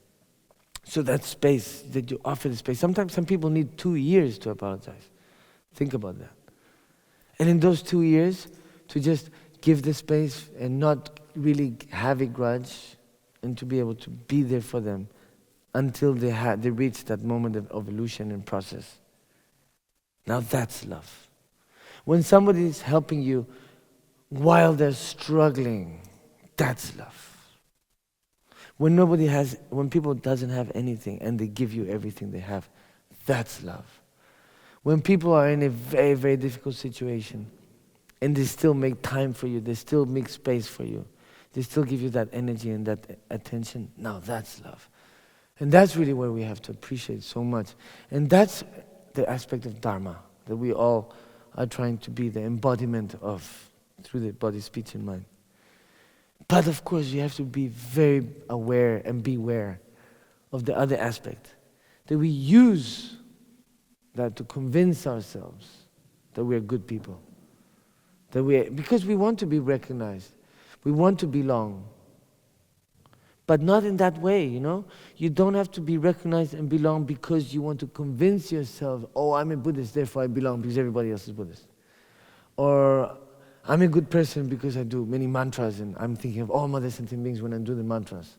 So that space, that you offer the space, sometimes some people need 2 years to apologize. Think about that. And in those 2 years, to just give the space and not really have a grudge and to be able to be there for them, until they reach that moment of evolution and process. Now that's love. When somebody is helping you while they're struggling, that's love. When people doesn't have anything and they give you everything they have, that's love. When people are in a very, very difficult situation and they still make time for you, they still make space for you, they still give you that energy and that attention, now that's love. And that's really where we have to appreciate so much. And that's the aspect of Dharma that we all are trying to be the embodiment of through the body, speech, and mind. But of course, you have to be very aware and beware of the other aspect, that we use that to convince ourselves that we are good people. Because we want to be recognized, we want to belong. But not in that way, you know? You don't have to be recognized and belong because you want to convince yourself, oh, I'm a Buddhist, therefore I belong because everybody else is Buddhist. Or I'm a good person because I do many mantras and I'm thinking of all mother sentient beings when I do the mantras.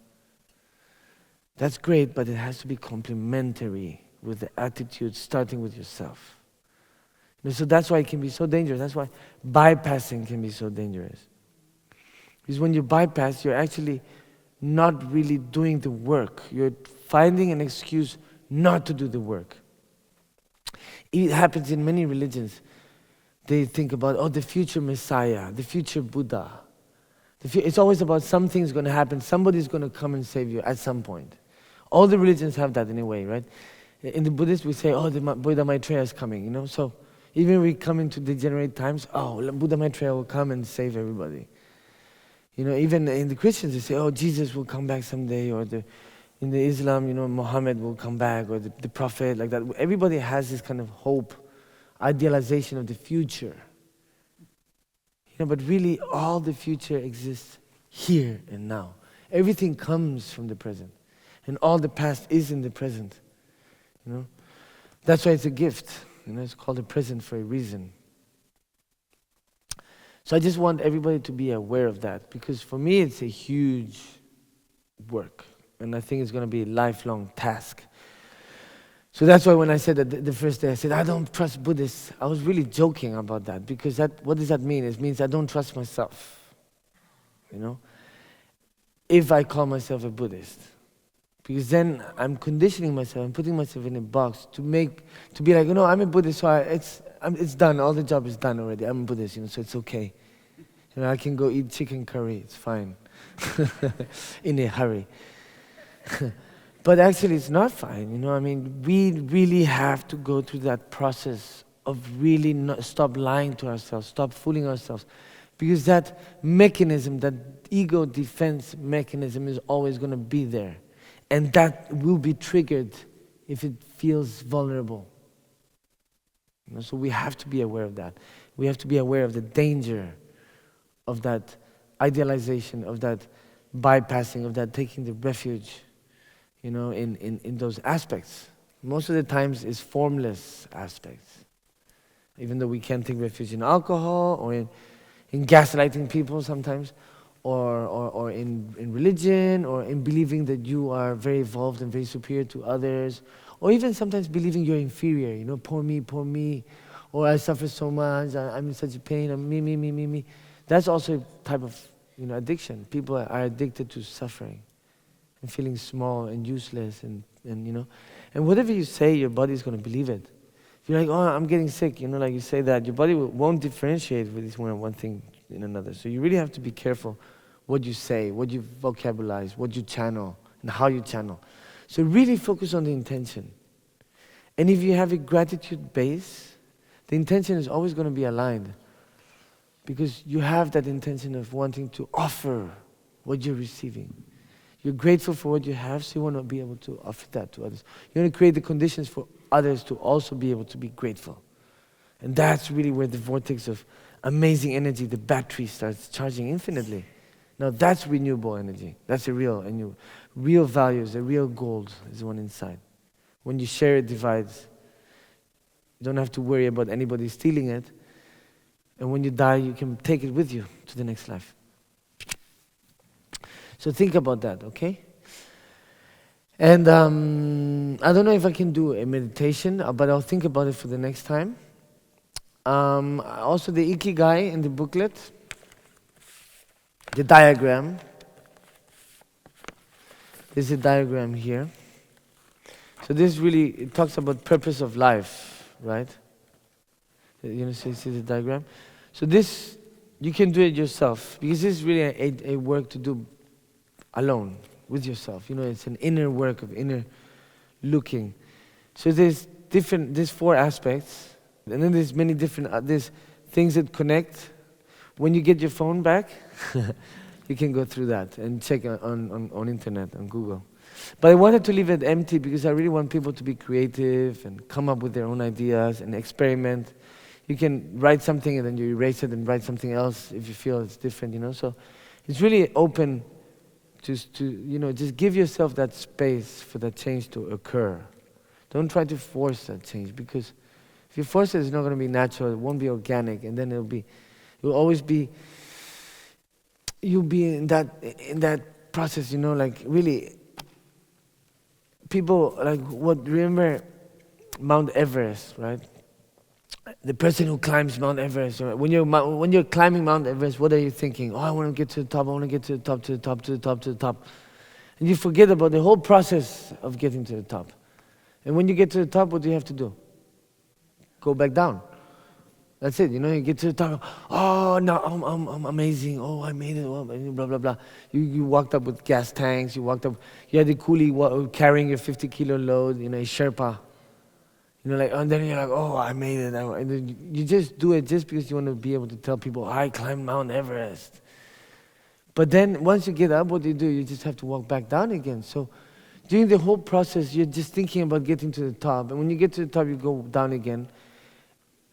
That's great, but it has to be complementary with the attitude starting with yourself. So that's why it can be so dangerous. That's why bypassing can be so dangerous. Because when you bypass, you're actually not really doing the work. You're finding an excuse not to do the work. It happens in many religions. They think about, the future Messiah, the future Buddha. It's always about something's going to happen. Somebody's going to come and save you at some point. All the religions have that in a way, right? In the Buddhist, we say, the Buddha Maitreya is coming, you know? So even when we come into degenerate times, Buddha Maitreya will come and save everybody. You know, even in the Christians, they say, Jesus will come back someday, or in the Islam, you know, Muhammad will come back, or the Prophet, like that. Everybody has this kind of hope, idealization of the future. You know, but really, all the future exists here and now. Everything comes from the present, and all the past is in the present. You know, that's why it's a gift. You know, it's called a present for a reason. So I just want everybody to be aware of that, because for me it's a huge work, and I think it's going to be a lifelong task. So that's why when I said that the first day, I said, I don't trust Buddhists, I was really joking about that, because what does that mean? It means I don't trust myself, you know, if I call myself a Buddhist. Because then I'm conditioning myself, I'm putting myself in a box to be like, I'm a Buddhist, so it's done, all the job is done already, I'm a Buddhist, so it's okay. I can go eat chicken curry, it's fine, in a hurry. But actually it's not fine, we really have to go through that process of really stop lying to ourselves, stop fooling ourselves. Because that mechanism, that ego defense mechanism is always going to be there. And that will be triggered if it feels vulnerable. So we have to be aware of that. We have to be aware of the danger of that idealization, of that bypassing, of that taking the refuge, in those aspects. Most of the times it's formless aspects. Even though we can take refuge in alcohol or in gaslighting people sometimes, or in religion, or in believing that you are very evolved and very superior to others, or even sometimes believing you're inferior, poor me, or I suffer so much, I'm in such a pain, I'm me. That's also a type of addiction. People are addicted to suffering and feeling small and useless, and whatever you say, your body's going to believe it. If you're like, I'm getting sick, like you say that, your body won't differentiate with this one thing in another. So you really have to be careful what you say, what you vocabularize, what you channel, and how you channel. So really focus on the intention. And if you have a gratitude base, the intention is always going to be aligned, because you have that intention of wanting to offer what you're receiving. You're grateful for what you have, so you want to be able to offer that to others. You want to create the conditions for others to also be able to be grateful. And that's really where the vortex of amazing energy, the battery, starts charging infinitely. Now that's renewable energy. That's a real values, a real gold is the one inside. When you share, it divides. You don't have to worry about anybody stealing it. And when you die, you can take it with you to the next life. So think about that, okay? And I don't know if I can do a meditation, but I'll think about it for the next time. Also the Ikigai in the booklet, the diagram. There's a diagram here. So this really, it talks about purpose of life, right? You know, see the diagram? So this, you can do it yourself, because this is really a work to do alone, with yourself. You know, it's an inner work of inner looking. So there's 4 aspects, and then there's many different, there's things that connect. When you get your phone back, you can go through that and check on internet, on Google. But I wanted to leave it empty because I really want people to be creative and come up with their own ideas and experiment. You can write something and then you erase it and write something else if you feel it's different, you know. So it's really open to you know, just give yourself that space for that change to occur. Don't try to force that change, because if you force it, it's not going to be natural, it won't be organic, and then you'll always be, you'll be in that process, you know, like really, people like remember Mount Everest, right? The person who climbs Mount Everest, right? When you're climbing Mount Everest, what are you thinking? Oh, I want to get to the top, I want to get to the top, to the top, to the top, to the top. And you forget about the whole process of getting to the top. And when you get to the top, what do you have to do? Go back down. That's it, you know, you get to the top, oh, no, I'm amazing, oh, I made it, oh, blah, blah, blah. You walked up with gas tanks, you had the coolie carrying your 50-kilo load, you know, a Sherpa. You know, like, and then you're like, oh, I made it. And then you just do it just because you want to be able to tell people, I climbed Mount Everest. But then once you get up, what do? You just have to walk back down again. So during the whole process, you're just thinking about getting to the top. And when you get to the top, you go down again.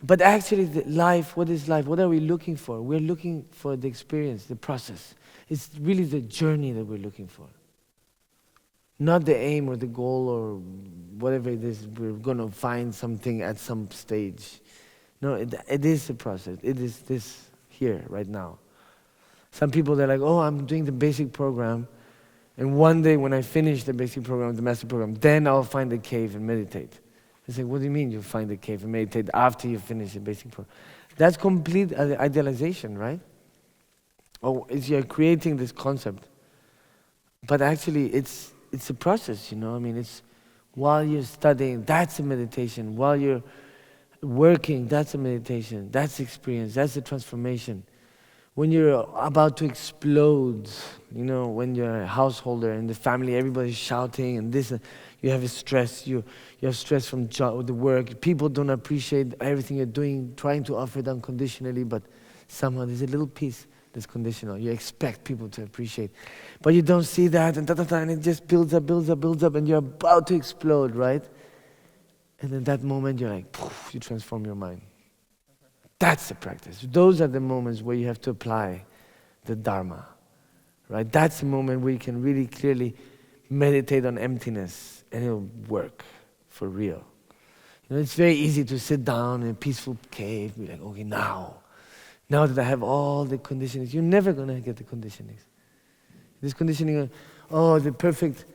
But actually, life, what is life? What are we looking for? We're looking for the experience, the process. It's really the journey that we're looking for. Not the aim or the goal or whatever it is, we're going to find something at some stage. No, it is a process. It is this here, right now. Some people, they're like, oh, I'm doing the basic program, and one day when I finish the basic program, the master program, then I'll find a cave and meditate. It's like, what do you mean you find a cave and meditate after you finish the basic program? That's complete idealization, right? Oh, you're creating this concept. But actually, it's a process, you know. I mean, it's while you're studying, that's a meditation. While you're working, that's a meditation. That's experience. That's a transformation. When you're about to explode, you know, when you're a householder and the family, everybody's shouting and this, you have a stress. You have stress from the work. People don't appreciate everything you're doing, trying to offer it unconditionally, but somehow there's a little piece that's conditional. You expect people to appreciate. But you don't see that, and and it just builds up, and you're about to explode, right? And in that moment, you're like, poof, you transform your mind. That's the practice. Those are the moments where you have to apply the Dharma, right? That's the moment where you can really clearly meditate on emptiness, and it'll work for real. You know, it's very easy to sit down in a peaceful cave, be like, okay, now that I have all the conditionings, you're never going to get the conditionings. This conditioning, the perfect,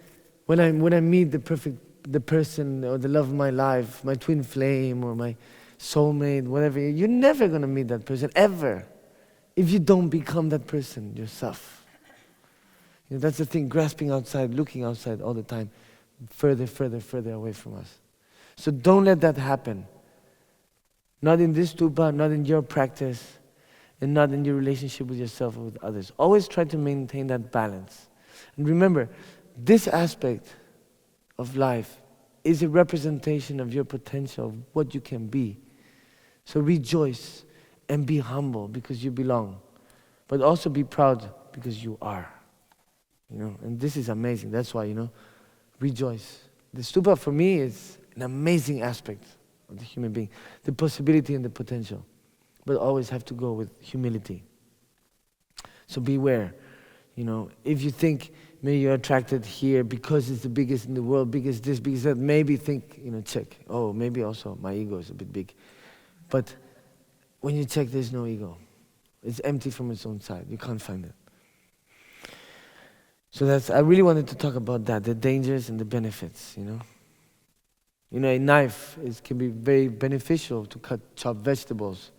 when I meet the person or the love of my life, my twin flame or my soulmate, whatever, you're never going to meet that person, ever, if you don't become that person yourself. You know, that's the thing, grasping outside, looking outside all the time, further away from us. So don't let that happen. Not in this stupa, not in your practice, and not in your relationship with yourself or with others. Always try to maintain that balance. And remember, this aspect of life is a representation of your potential, of what you can be. So rejoice and be humble because you belong. But also be proud because you are. You know, and this is amazing. That's why, you know, rejoice. The stupa for me is an amazing aspect of the human being. The possibility and the potential. But always have to go with humility. So beware, you know, if you think maybe you're attracted here because it's the biggest in the world, biggest this, biggest that, maybe think, you know, check. Oh, maybe also my ego is a bit big. But when you check, there's no ego. It's empty from its own side. You can't find it. So I really wanted to talk about that, the dangers and the benefits, you know. You know, a knife can be very beneficial to chop vegetables.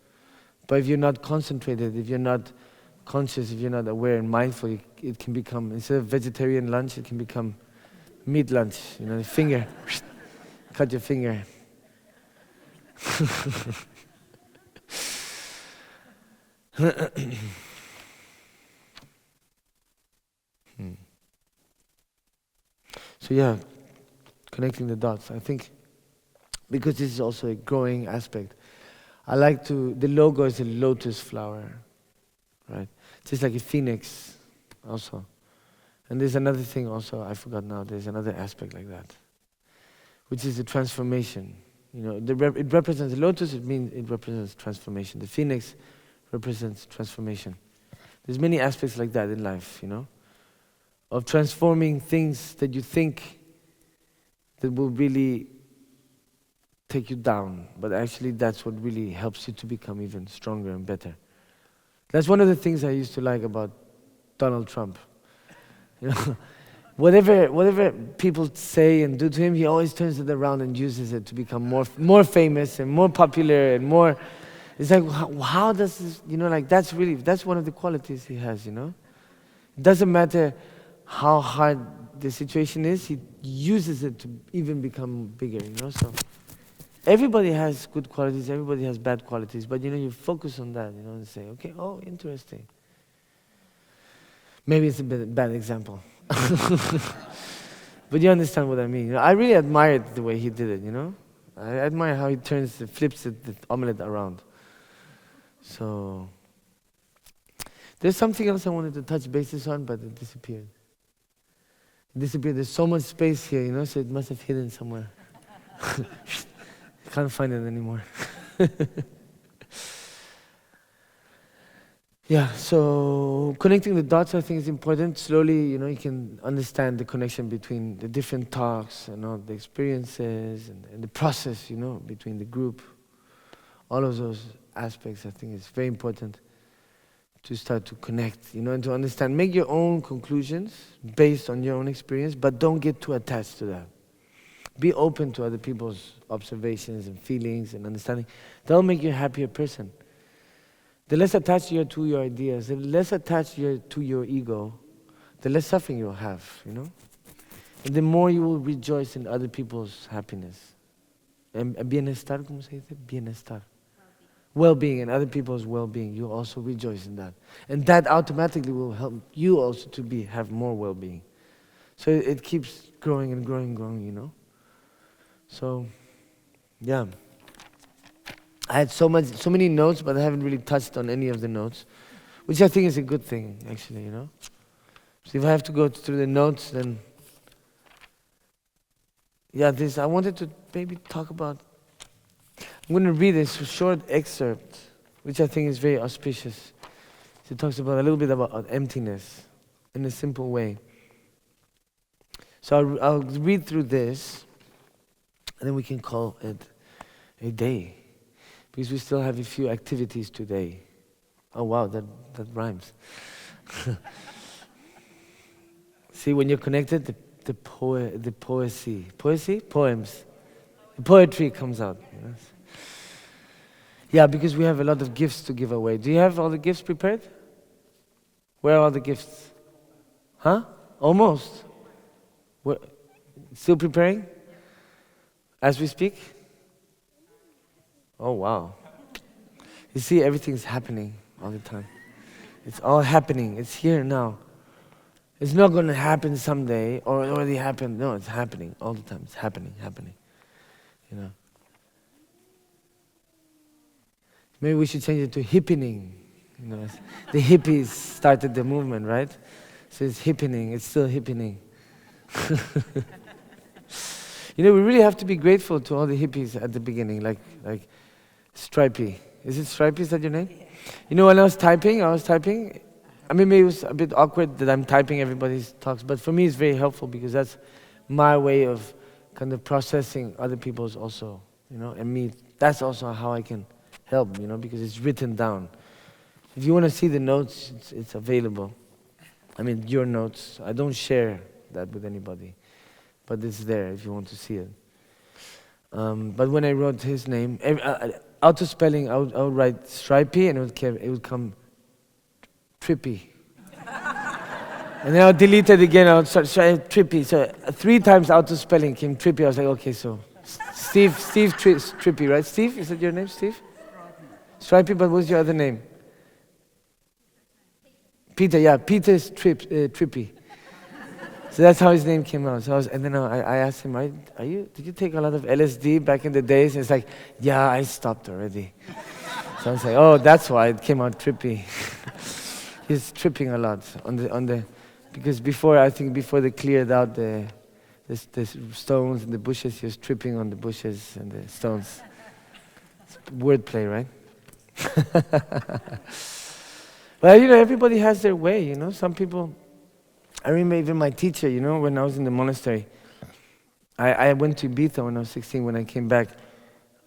But if you're not concentrated, if you're not conscious, if you're not aware and mindful, it can become, instead of vegetarian lunch, it can become meat lunch. You know, the finger, cut your finger. So yeah, connecting the dots. I think because this is also a growing aspect. The logo is a lotus flower, right? Just like a phoenix also. And there's another thing also, I forgot now, there's another aspect like that, which is the transformation. You know, it represents the lotus, it represents transformation. The phoenix represents transformation. There's many aspects like that in life, you know, of transforming things that you think that will really take you down, but actually that's what really helps you to become even stronger and better. That's one of the things I used to like about Donald Trump. You know, whatever people say and do to him, he always turns it around and uses it to become more famous and more popular and more. It's like, how does this, you know, like that's one of the qualities he has, you know. It doesn't matter how hard the situation is, he uses it to even become bigger, you know. So everybody has good qualities, everybody has bad qualities, but you know, you focus on that, you know, and say, okay, oh, interesting. Maybe it's a bad example. But you understand what I mean. You know, I really admired the way he did it, you know. I admire how he flips the omelette around. So, there's something else I wanted to touch bases on, but it disappeared. There's so much space here, you know, so it must have hidden somewhere. Can't find it anymore. Yeah, so connecting the dots I think is important. Slowly, you know, you can understand the connection between the different talks and all the experiences and the process, you know, between the group. All of those aspects I think is very important to start to connect, you know, and to understand. Make your own conclusions based on your own experience, but don't get too attached to that. Be open to other people's observations and feelings and understanding. That'll make you a happier person. The less attached you are to your ideas, the less attached you are to your ego, the less suffering you'll have, you know? And the more you will rejoice in other people's happiness. And bienestar, ¿cómo se dice? Bienestar. Well-being and other people's well-being, you'll also rejoice in that. And that automatically will help you also to have more well-being. So it keeps growing and growing and growing, you know? So, yeah. I had so many notes, but I haven't really touched on any of the notes, which I think is a good thing, actually, you know. So if I have to go through the notes, then yeah, I wanted to maybe talk about. I'm going to read this short excerpt, which I think is very auspicious. It talks about a little bit about emptiness in a simple way. So I'll read through this, and then we can call it a day. Because we still have a few activities today. Oh wow, that rhymes. See, when you're connected, the poetry comes out. Yes. Yeah, because we have a lot of gifts to give away. Do you have all the gifts prepared? Where are all the gifts? Huh? Almost. Still preparing? As we speak? Oh, wow. You see, everything's happening all the time. It's all happening. It's here now. It's not going to happen someday or it already happened. No, it's happening all the time. It's happening. You know. Maybe we should change it to hippening. You know, the hippies started the movement, right? So it's hippening. It's still hippening. You know, we really have to be grateful to all the hippies at the beginning, like Stripey. Is it Stripey? Is that your name? Yeah. You know, when I was typing, I mean, maybe it was a bit awkward that I'm typing everybody's talks, but for me it's very helpful because that's my way of kind of processing other people's also, you know, and me. That's also how I can help, you know, because it's written down. If you want to see the notes, it's available. I mean, your notes. I don't share that with anybody, but it's there if you want to see it. But when I wrote his name, auto spelling, I would write Stripey, and it would come Trippy. And then I would delete it again. I would start Trippy. So 3 times auto spelling came Trippy. I was like, okay, so Steve Trippy, right? Steve, is that your name, Steve? Stripey, but what's your other name? Peter, yeah, Peter's Trippy. So that's how his name came out. So and then I asked him, did you take a lot of LSD back in the days? And it's like, yeah, I stopped already. So I was like, oh, that's why it came out Trippy. He's tripping a lot because before they cleared out the stones and the bushes, he was tripping on the bushes and the stones. It's wordplay, right? Well, everybody has their way, Some people, I remember even my teacher, when I was in the monastery, I went to Ibiza when I was 16. When I came back,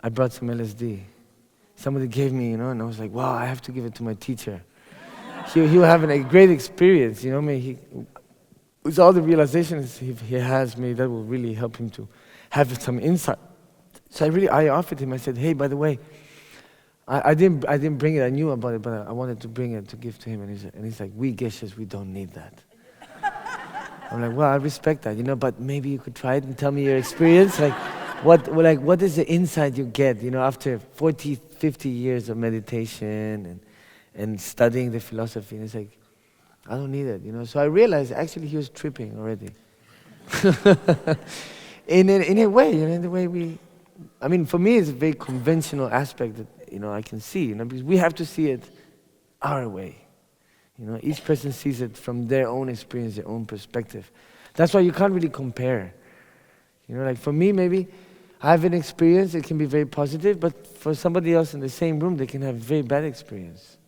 I brought some LSD. Somebody gave me, and I was like, wow, I have to give it to my teacher. He'll have a great experience, with all the realizations he has, maybe that will really help him to have some insight. So I offered him, I said, hey, by the way, I didn't bring it, I knew about it, but I wanted to bring it to give to him. And he's like, we Geshes, we don't need that. I'm like, well, I respect that, but maybe you could try it and tell me your experience. What is the insight you get, after 40, 50 years of meditation and studying the philosophy? And it's like, I don't need it, So I realized actually he was tripping already. in a way, in the way for me it's a very conventional aspect that, I can see, because we have to see it our way. Each person sees it from their own experience, their own perspective. That's why you can't really compare. For me, maybe I have an experience, it can be very positive, but for somebody else in the same room, they can have a very bad experience.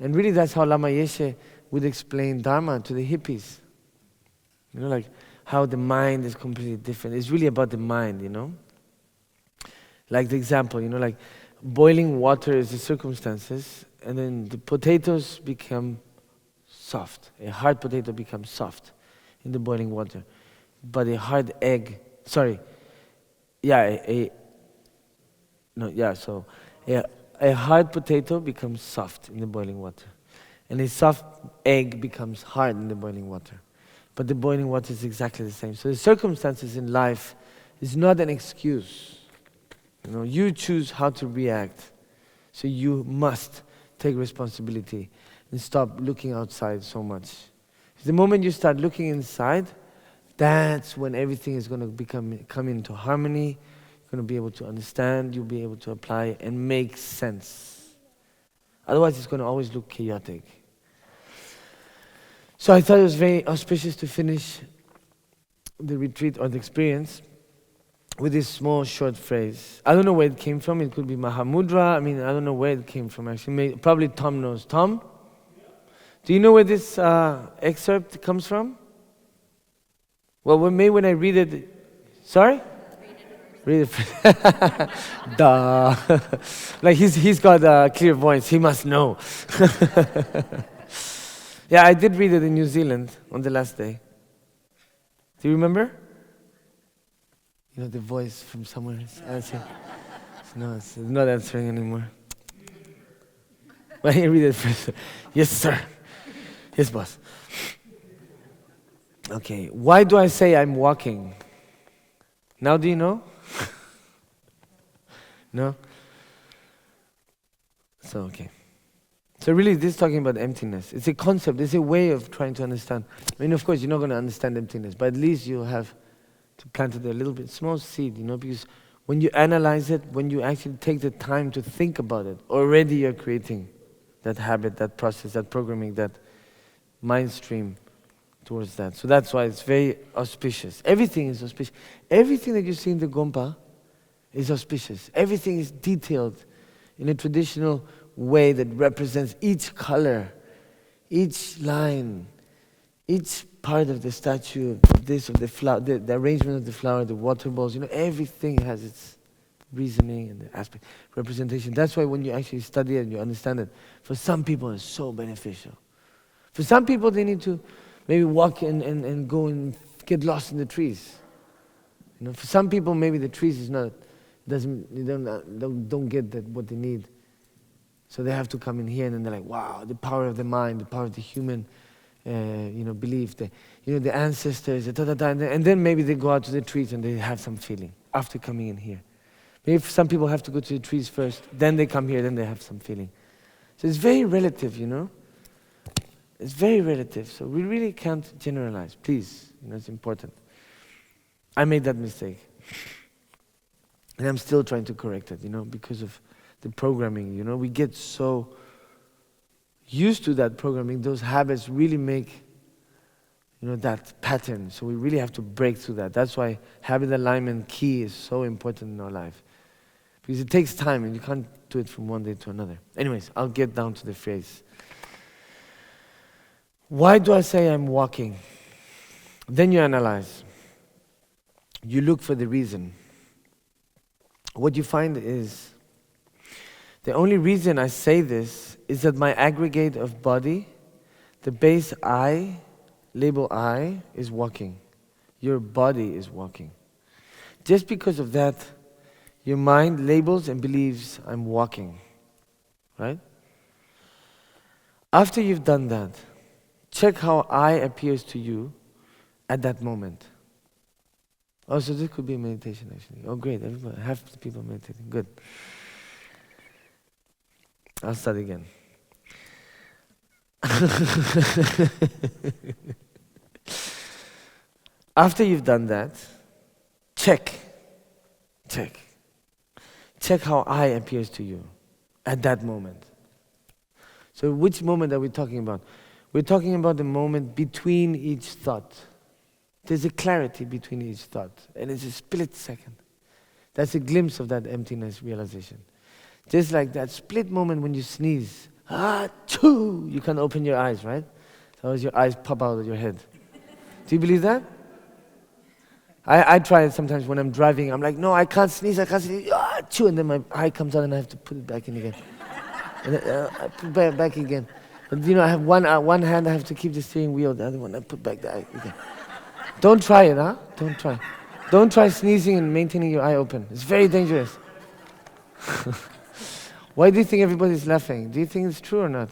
And really that's how Lama Yeshe would explain Dharma to the hippies. How the mind is completely different. It's really about the mind, Like the example, boiling water is the circumstances, and then the potatoes become soft. A hard potato becomes soft in the boiling water. But a hard egg, a hard potato becomes soft in the boiling water. And a soft egg becomes hard in the boiling water. But the boiling water is exactly the same. So the circumstances in life is not an excuse. You choose how to react. So you must take responsibility and stop looking outside so much. The moment you start looking inside, that's when everything is going to come into harmony. You're going to be able to understand, you'll be able to apply and make sense. Otherwise it's going to always look chaotic. So I thought it was very auspicious to finish the retreat or the experience with this small short phrase. I don't know where it came from. It could be Mahamudra. I don't know where it came from actually. Probably Tom knows. Tom? Do you know where this excerpt comes from? Well, maybe when I read it... Sorry? Read it. Duh. Like he's got a clear voice. He must know. Yeah, I did read it in New Zealand on the last day. Do you remember? The voice from somewhere is answering. No, it's not answering anymore. Why don't you read it first? Yes, sir. Yes, boss. Okay, why do I say I'm walking? Now do you know? No? So, okay. So really, this is talking about emptiness. It's a concept. It's a way of trying to understand. Of course, you're not going to understand emptiness, but at least you have to plant it a little bit, small seed, because when you analyze it, when you actually take the time to think about it, already you're creating that habit, that process, that programming, that mind stream towards that. So that's why it's very auspicious. Everything is auspicious. Everything that you see in the Gompa is auspicious. Everything is detailed in a traditional way that represents each color, each line, each part of the statue, of the flower, the arrangement of the flower, the water balls, everything has its reasoning and the aspect, representation. That's why when you actually study it and you understand it, for some people it's so beneficial. For some people, they need to maybe walk and go and get lost in the trees. For some people, maybe the trees is not, they don't get that what they need. So they have to come in here, and then they're like, wow, the power of the mind, the power of the human, belief, the ancestors, and then maybe they go out to the trees and they have some feeling after coming in here. Maybe some people have to go to the trees first, then they come here, then they have some feeling. So it's very relative, It's very relative, so we really can't generalize. Please, it's important. I made that mistake. And I'm still trying to correct it, because of the programming, We get so used to that programming, those habits really make, that pattern. So we really have to break through that. That's why habit alignment key is so important in our life. Because it takes time and you can't do it from one day to another. Anyways, I'll get down to the phrase. Why do I say I'm walking? Then you analyze. You look for the reason. What you find is, the only reason I say this is that my aggregate of body, the base I, label I, is walking. Your body is walking. Just because of that, your mind labels and believes I'm walking. Right? After you've done that, check how I appears to you at that moment. Oh, so this could be a meditation actually. Oh great, everybody, half the people meditating. Good. I'll start again. After you've done that, check how I appears to you at that moment. So which moment are we talking about? We're talking about the moment between each thought. There's a clarity between each thought, and it's a split second. That's a glimpse of that emptiness realization. Just like that split moment when you sneeze, achoo, you can open your eyes, right? So as your eyes pop out of your head. Do you believe that? I try it sometimes when I'm driving. I'm like, no, I can't sneeze, achoo, and then my eye comes out and I have to put it back in again. And then, I put it back again. But I have one hand, I have to keep the steering wheel, the other one I put back the eye again. Don't try it, huh? Don't try. Don't try sneezing and maintaining your eye open. It's very dangerous. Why do you think everybody's laughing? Do you think it's true or not?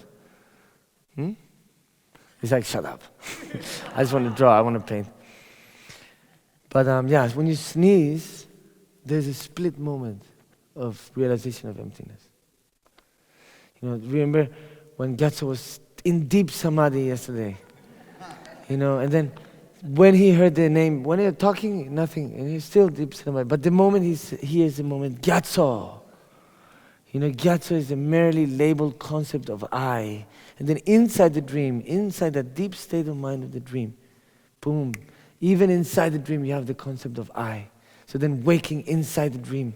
It's like, shut up. I just want to draw, I want to paint. But when you sneeze, there's a split moment of realization of emptiness. Remember when Gyatso was in deep samadhi yesterday? And then when he heard the name, when you're talking, nothing, and he's still deep samadhi. But the moment he hears the moment, Gyatso. Gyatso is a merely labeled concept of I. And then inside the dream, inside that deep state of mind of the dream, boom, even inside the dream you have the concept of I. So then waking inside the dream,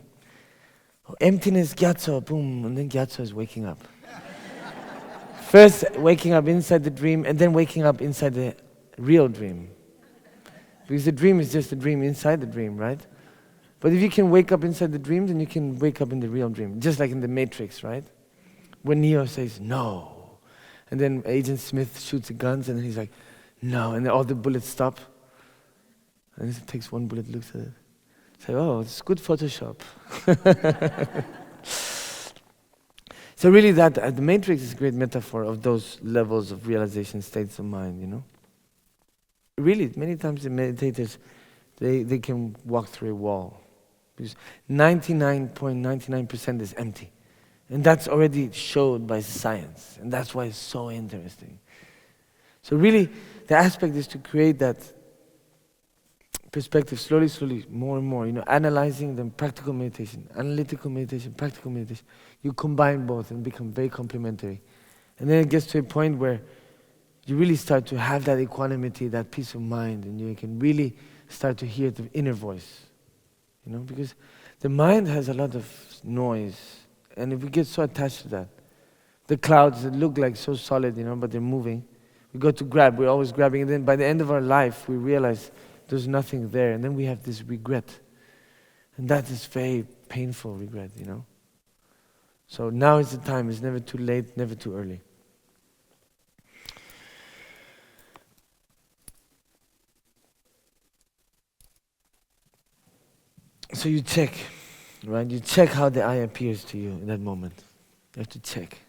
emptiness, Gyatso, boom, and then Gyatso is waking up. First waking up inside the dream, and then waking up inside the real dream. Because the dream is just a dream inside the dream, right? But if you can wake up inside the dream, then you can wake up in the real dream. Just like in the Matrix, right? When Neo says, no. And then Agent Smith shoots the guns, and then he's like, no. And then all the bullets stop. And he takes one bullet, looks at it. It's like, oh, it's good Photoshop. So really the Matrix is a great metaphor of those levels of realization, states of mind, Really, many times the meditators, they can walk through a wall. Because 99.99% is empty. And that's already showed by science. And that's why it's so interesting. So really, the aspect is to create that perspective slowly, more and more. Analyzing the practical meditation, analytical meditation, practical meditation. You combine both and become very complementary. And then it gets to a point where you really start to have that equanimity, that peace of mind, and you can really start to hear the inner voice. Because the mind has a lot of noise, and if we get so attached to that, the clouds that look like so solid, but they're moving, we go to grab, we're always grabbing, and then by the end of our life, we realize there's nothing there, and then we have this regret. And that is very painful regret, So now is the time, it's never too late, never too early. So you check, right? You check how the eye appears to you in that moment. You have to check.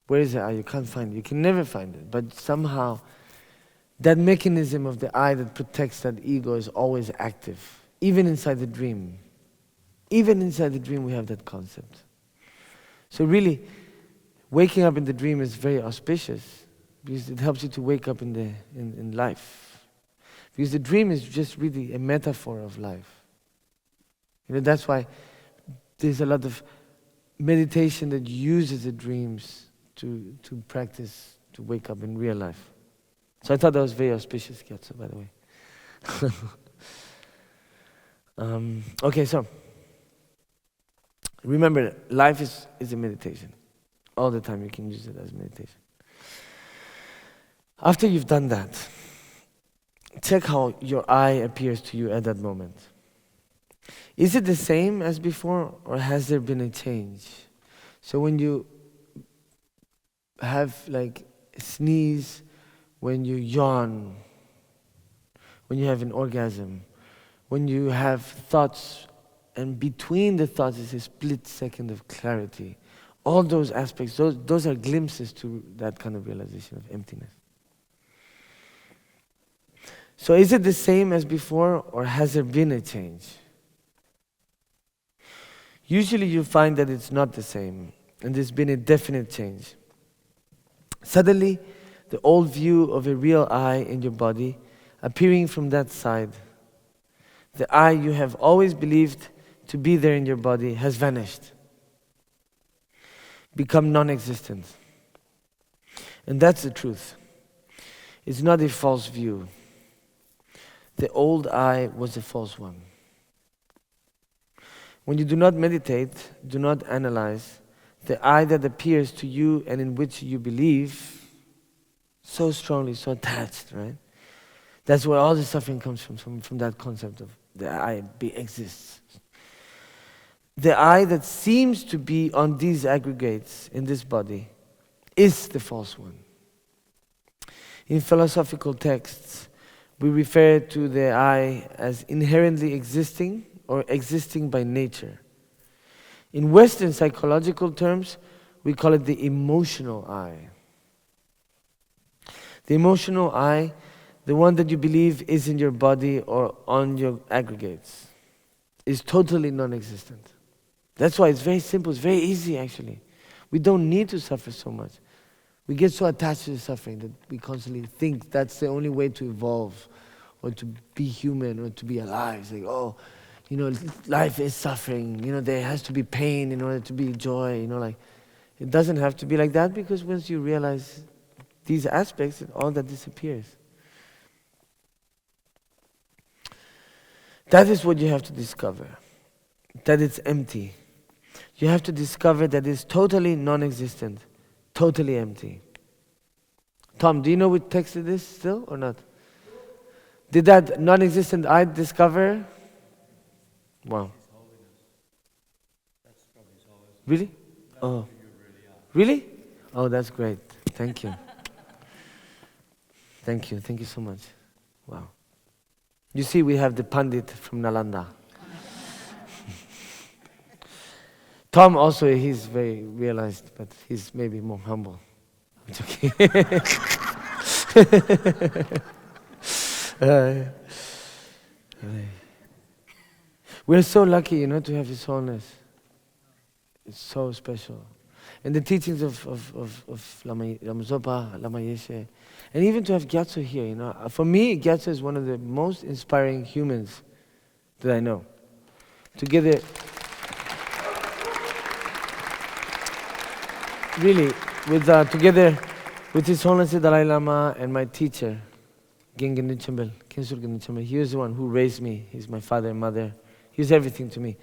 Where is the eye? You can't find it. You can never find it. But somehow, that mechanism of the eye that protects that ego is always active. Even inside the dream. Even inside the dream we have that concept. So really, waking up in the dream is very auspicious because it helps you to wake up in life. Because the dream is just really a metaphor of life. That's why there's a lot of meditation that uses the dreams to practice, to wake up in real life. So I thought that was very auspicious, Gyatso, by the way. Okay, so remember, life is a meditation. All the time you can use it as meditation. After you've done that, check how your eye appears to you at that moment. Is it the same as before, or has there been a change? So when you have like a sneeze, when you yawn, when you have an orgasm, when you have thoughts, and between the thoughts is a split second of clarity. All those aspects, those are glimpses to that kind of realization of emptiness. So is it the same as before, or has there been a change? Usually you find that it's not the same, and there's been a definite change. Suddenly, the old view of a real eye in your body appearing from that side, the eye you have always believed to be there in your body has vanished, become non-existent. And that's the truth. It's not a false view. The old eye was a false one. When you do not meditate, do not analyze, the eye that appears to you and in which you believe so strongly, so attached, right? That's where all the suffering comes from that concept of the eye exists. The eye that seems to be on these aggregates in this body is the false one. In philosophical texts, we refer to the eye as inherently existing or existing by nature. In Western psychological terms, we call it the emotional eye. The emotional eye, the one that you believe is in your body or on your aggregates, is totally non-existent. That's why it's very simple, it's very easy actually. We don't need to suffer so much. We get so attached to the suffering that we constantly think that's the only way to evolve or to be human or to be alive. It's like, oh, life is suffering. There has to be pain in order to be joy. It doesn't have to be like that, because once you realize these aspects, all that disappears. That is what you have to discover, that it's empty. You have to discover that it's totally non-existent, totally empty. Tom, do you know which text it is still or not? Did that non-existent I discover? Wow. Really? Oh. Really? Oh, that's great. Thank you. Thank you. Thank you so much. Wow. You see, we have the Pandit from Nalanda. Tom also, he's very realized, but he's maybe more humble. I'm joking. We're so lucky, to have His Holiness. It's so special. And the teachings of Lama Zopa, Lama Yeshe, and even to have Gyatso here, For me, Gyatso is one of the most inspiring humans that I know. Together, really, together with His Holiness the Dalai Lama and my teacher, Gengen Nichambel, Kensur Nichambel, he was the one who raised me. He's my father and mother. He was everything to me.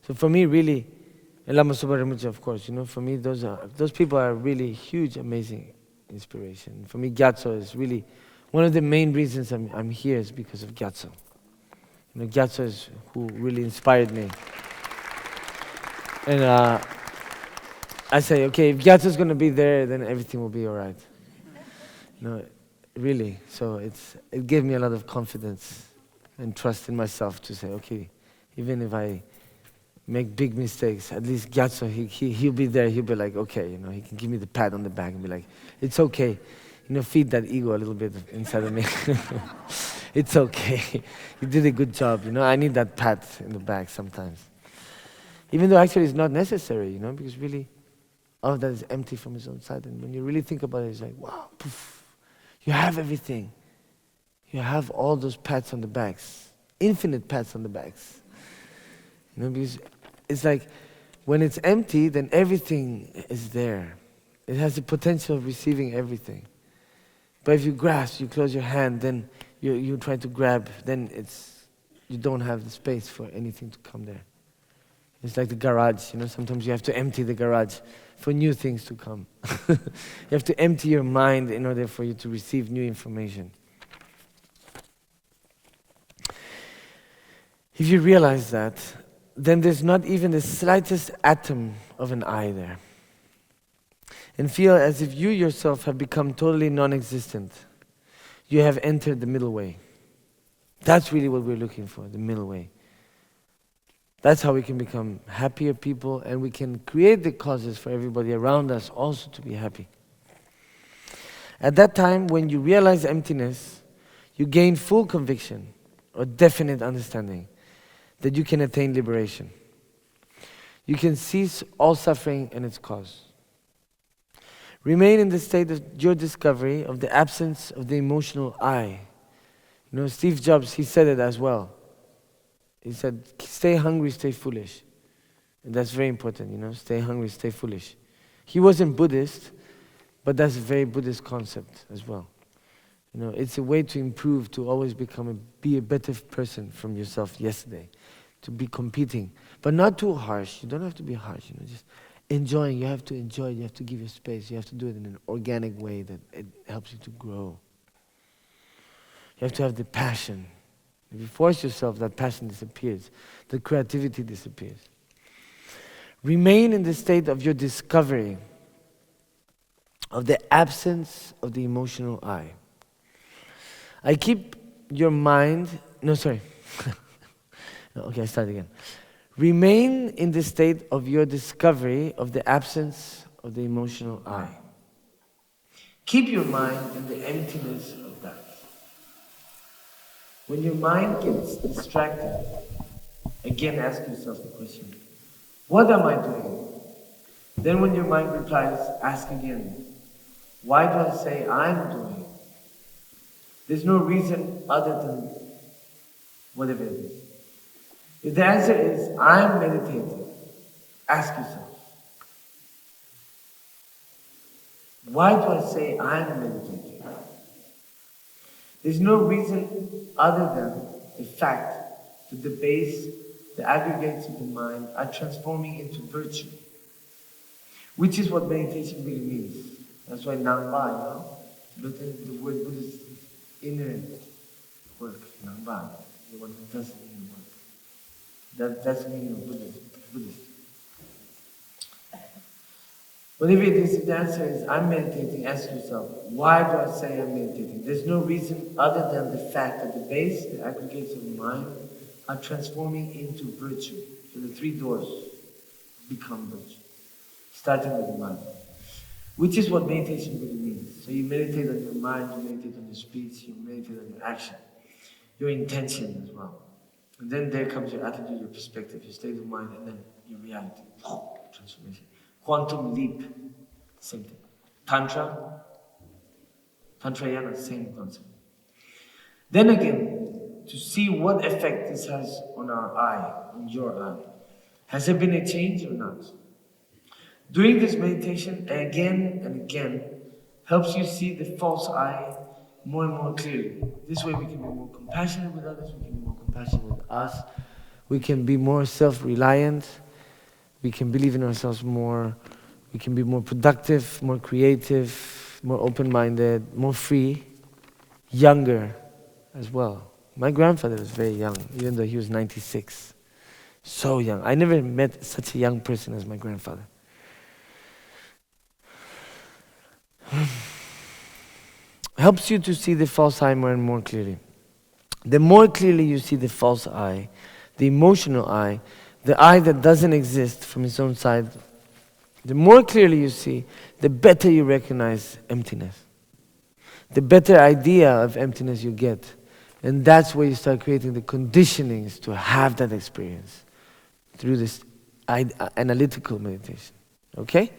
So for me, really, and Lama Sopa Rinpoche, of course, for me, those people are really huge, amazing inspiration. For me, Gyatso is really one of the main reasons I'm here is because of Gyatso. Gyatso is who really inspired me. And I say, okay, if Gyatso is going to be there, then everything will be all right. Really. So it gave me a lot of confidence and trust in myself to say, okay, Even if I make big mistakes, at least Gyatso, he'll be there. He'll be like, okay, he can give me the pat on the back and be like, it's okay. Feed that ego a little bit inside of me. It's okay. You did a good job. I need that pat in the back sometimes. Even though actually it's not necessary, because really all of that is empty from his own side. And when you really think about it, it's like, wow, poof, you have everything. You have all those pats on the backs, infinite pats on the backs. Because it's like when it's empty, then everything is there. It has the potential of receiving everything. But if you grasp, you close your hand, then you try to grab, then you don't have the space for anything to come there. It's like the garage, sometimes you have to empty the garage for new things to come. You have to empty your mind in order for you to receive new information. If you realize that, then there's not even the slightest atom of an I there. And feel as if you yourself have become totally non-existent. You have entered the middle way. That's really what we're looking for, the middle way. That's how we can become happier people, and we can create the causes for everybody around us also to be happy. At that time, when you realize emptiness, you gain full conviction or definite understanding that you can attain liberation. You can cease all suffering and its cause. Remain in the state of your discovery of the absence of the emotional I. Steve Jobs, he said it as well. He said, stay hungry, stay foolish. And that's very important, stay hungry, stay foolish. He wasn't Buddhist, but that's a very Buddhist concept as well. It's a way to improve, to always be a better person from yourself yesterday, to be competing, but not too harsh. You don't have to be harsh, just enjoying. You have to enjoy it. You have to give your space. You have to do it in an organic way that it helps you to grow. You have to have the passion. If you force yourself, that passion disappears. The creativity disappears. Remain in the state of your discovery of the absence of the emotional I. I keep your mind... No, sorry. Okay, I start again. Remain in the state of your discovery of the absence of the emotional I. Keep your mind in the emptiness of that. When your mind gets distracted, again ask yourself the question, what am I doing? Then when your mind replies, ask again, why do I say I'm doing? There's no reason other than whatever it is. If the answer is, I'm meditating, ask yourself, why do I say I'm meditating? There's no reason other than the fact that the base, the aggregates of the mind are transforming into virtue, which is what meditation really means. That's why Nangba, but the word Buddhist is inner work, Nangba, the one who does the inner work. That's the meaning of Buddhist. Whatever it is, if the answer is, I'm meditating, ask yourself, why do I say I'm meditating? There's no reason other than the fact that the base, the aggregates of the mind, are transforming into virtue. So the three doors become virtue, starting with the mind, which is what meditation really means. So you meditate on your mind, you meditate on your speech, you meditate on your action, your intention as well. And then there comes your attitude, your perspective, your state of mind, and then your reality. Transformation. Quantum leap, same thing. Tantra, Tantrayana, same concept. Then again, to see what effect this has on our eye, on your eye. Has there been a change or not? Doing this meditation again and again helps you see the false eye more and more clearly. This way we can be more compassionate with others, we can be more compassionate with us, we can be more self-reliant, we can believe in ourselves more, we can be more productive, more creative, more open-minded, more free, younger as well. My grandfather was very young, even though he was 96. So young. I never met such a young person as my grandfather. Helps you to see the false eye more and more clearly. The more clearly you see the false eye, the emotional eye, the eye that doesn't exist from its own side, the more clearly you see, the better you recognize emptiness. The better idea of emptiness you get. And that's where you start creating the conditionings to have that experience through this analytical meditation. Okay?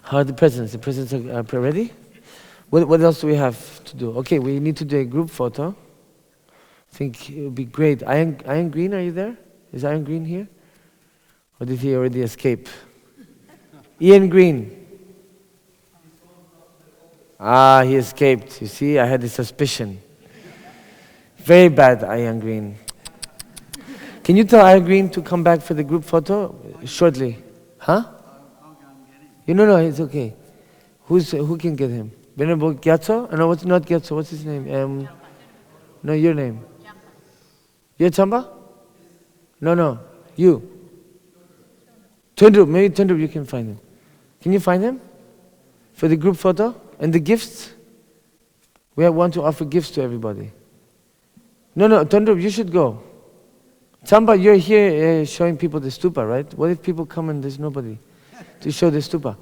How are the presents? The presents are ready? What else do we have to do? Okay, we need to do a group photo. I think it would be great. Ian Green, are you there? Is Ian Green here? Or did he already escape? Ian Green. Ah, he escaped. You see, I had a suspicion. Very bad, Ian Green. Can you tell Ian Green to come back for the group photo shortly? Huh? No, it's okay. Who can get him? Venerable Gyatso? No, not Gyatso. What's his name? No, your name. You're Chamba? No. You. Tundrup. Maybe Tundrup you can find him. Can you find him? For the group photo? And the gifts? We want to offer gifts to everybody. No, Tundrup, you should go. Chamba, you're here showing people the stupa, right? What if people come and there's nobody to show the stupa?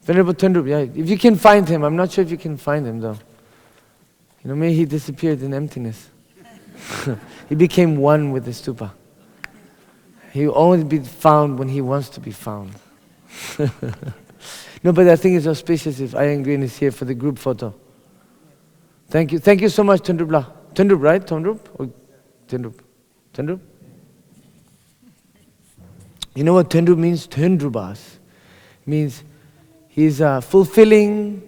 Venerable Tundrup, yeah. If you can find him, I'm not sure if you can find him though. Maybe he disappeared in emptiness. He became one with the stupa. He will only be found when he wants to be found. No, but I think it's auspicious if Ian Green is here for the group photo. Thank you. Thank you so much, Tundrup. Tundrup, right? Tundrup? Or Tundrup? You know what Tundrup means? Tundrubas. Means he's fulfilling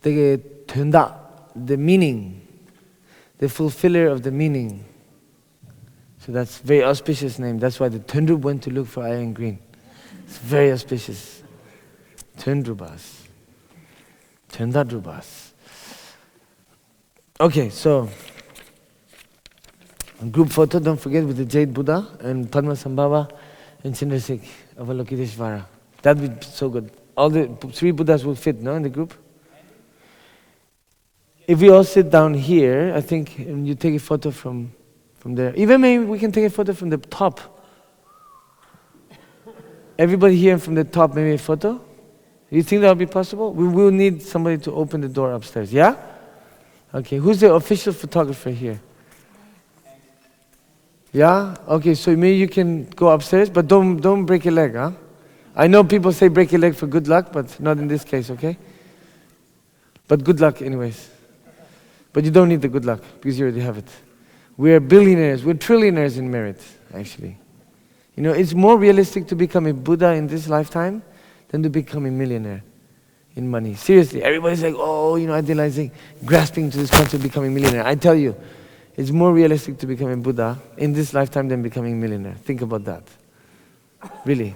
the tunda, the meaning, the fulfiller of the meaning. So that's a very auspicious name. That's why the Tundrup went to look for Ian Green. It's very auspicious. Tundrubas. Tundadrubas. Okay, so group photo, don't forget, with the Jade Buddha and Padmasambhava and Chandrasekh Avalokiteshvara. That would be so good. All the 3 Buddhas will fit, no, in the group? If we all sit down here, I think, and you take a photo from there. Even maybe we can take a photo from the top. Everybody here from the top, maybe a photo? You think that will be possible? We will need somebody to open the door upstairs, yeah? Okay, who's the official photographer here? Yeah? Okay, so maybe you can go upstairs, but don't break your leg, huh? I know people say break your leg for good luck, but not in this case, okay? But good luck anyways. But you don't need the good luck, because you already have it. We're billionaires, we're trillionaires in merit, actually. It's more realistic to become a Buddha in this lifetime than to become a millionaire in money. Seriously, everybody's like, idealizing, grasping to this concept of becoming a millionaire. I tell you, it's more realistic to become a Buddha in this lifetime than becoming a millionaire. Think about that. Really.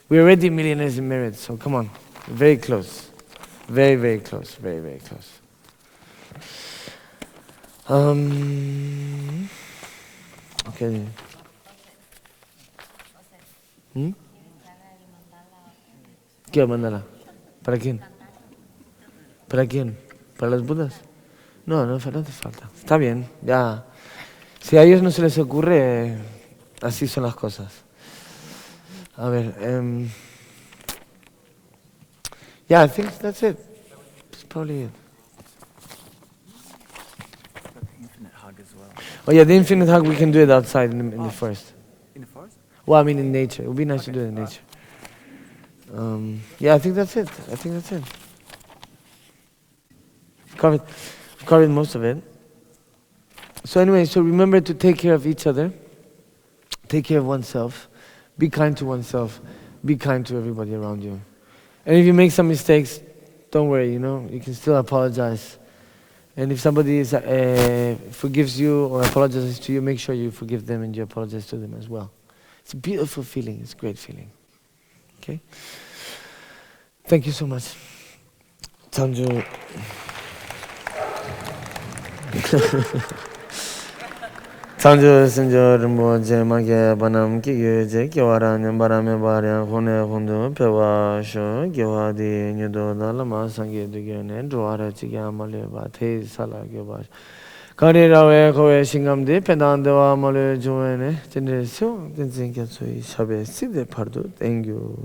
We're already millionaires in merit, so come on. Very close. Very, very close. Very, very close. Okay. ¿Qué mandala? ¿Para quién? ¿Para quién? ¿Para los budas? No hace falta. Está bien, ya. Si a ellos no se les ocurre, así son las cosas. A ver, yeah, I think that's it. That's probably it. Infinite hug as well. Oh yeah, the infinite hug, we can do it outside in the forest. In the forest? Well, I mean in nature. It would be nice to do it in nature. Yeah, I think that's it. Covered most of it. So anyway, so remember to take care of each other. Take care of oneself. Be kind to oneself. Be kind to everybody around you. And if you make some mistakes, don't worry, you can still apologize. And if somebody forgives you or apologizes to you, make sure you forgive them and you apologize to them as well. It's a beautiful feeling. It's a great feeling. Okay? Thank you so much. Tanju. Sanjo Sanjo Rimbo Jemake Banam Kiyuje Kiwaran Barame Baria Hone Hundu Pewa Sho Kiwadi Nudo Dalama Sangi Dugene Duara Chigamale Bate Sala Gibas Karirawe Koe Shingamdi Pedandewa Mole Joene Generation Tenzin Osel Shabe Side Pardo. Thank you.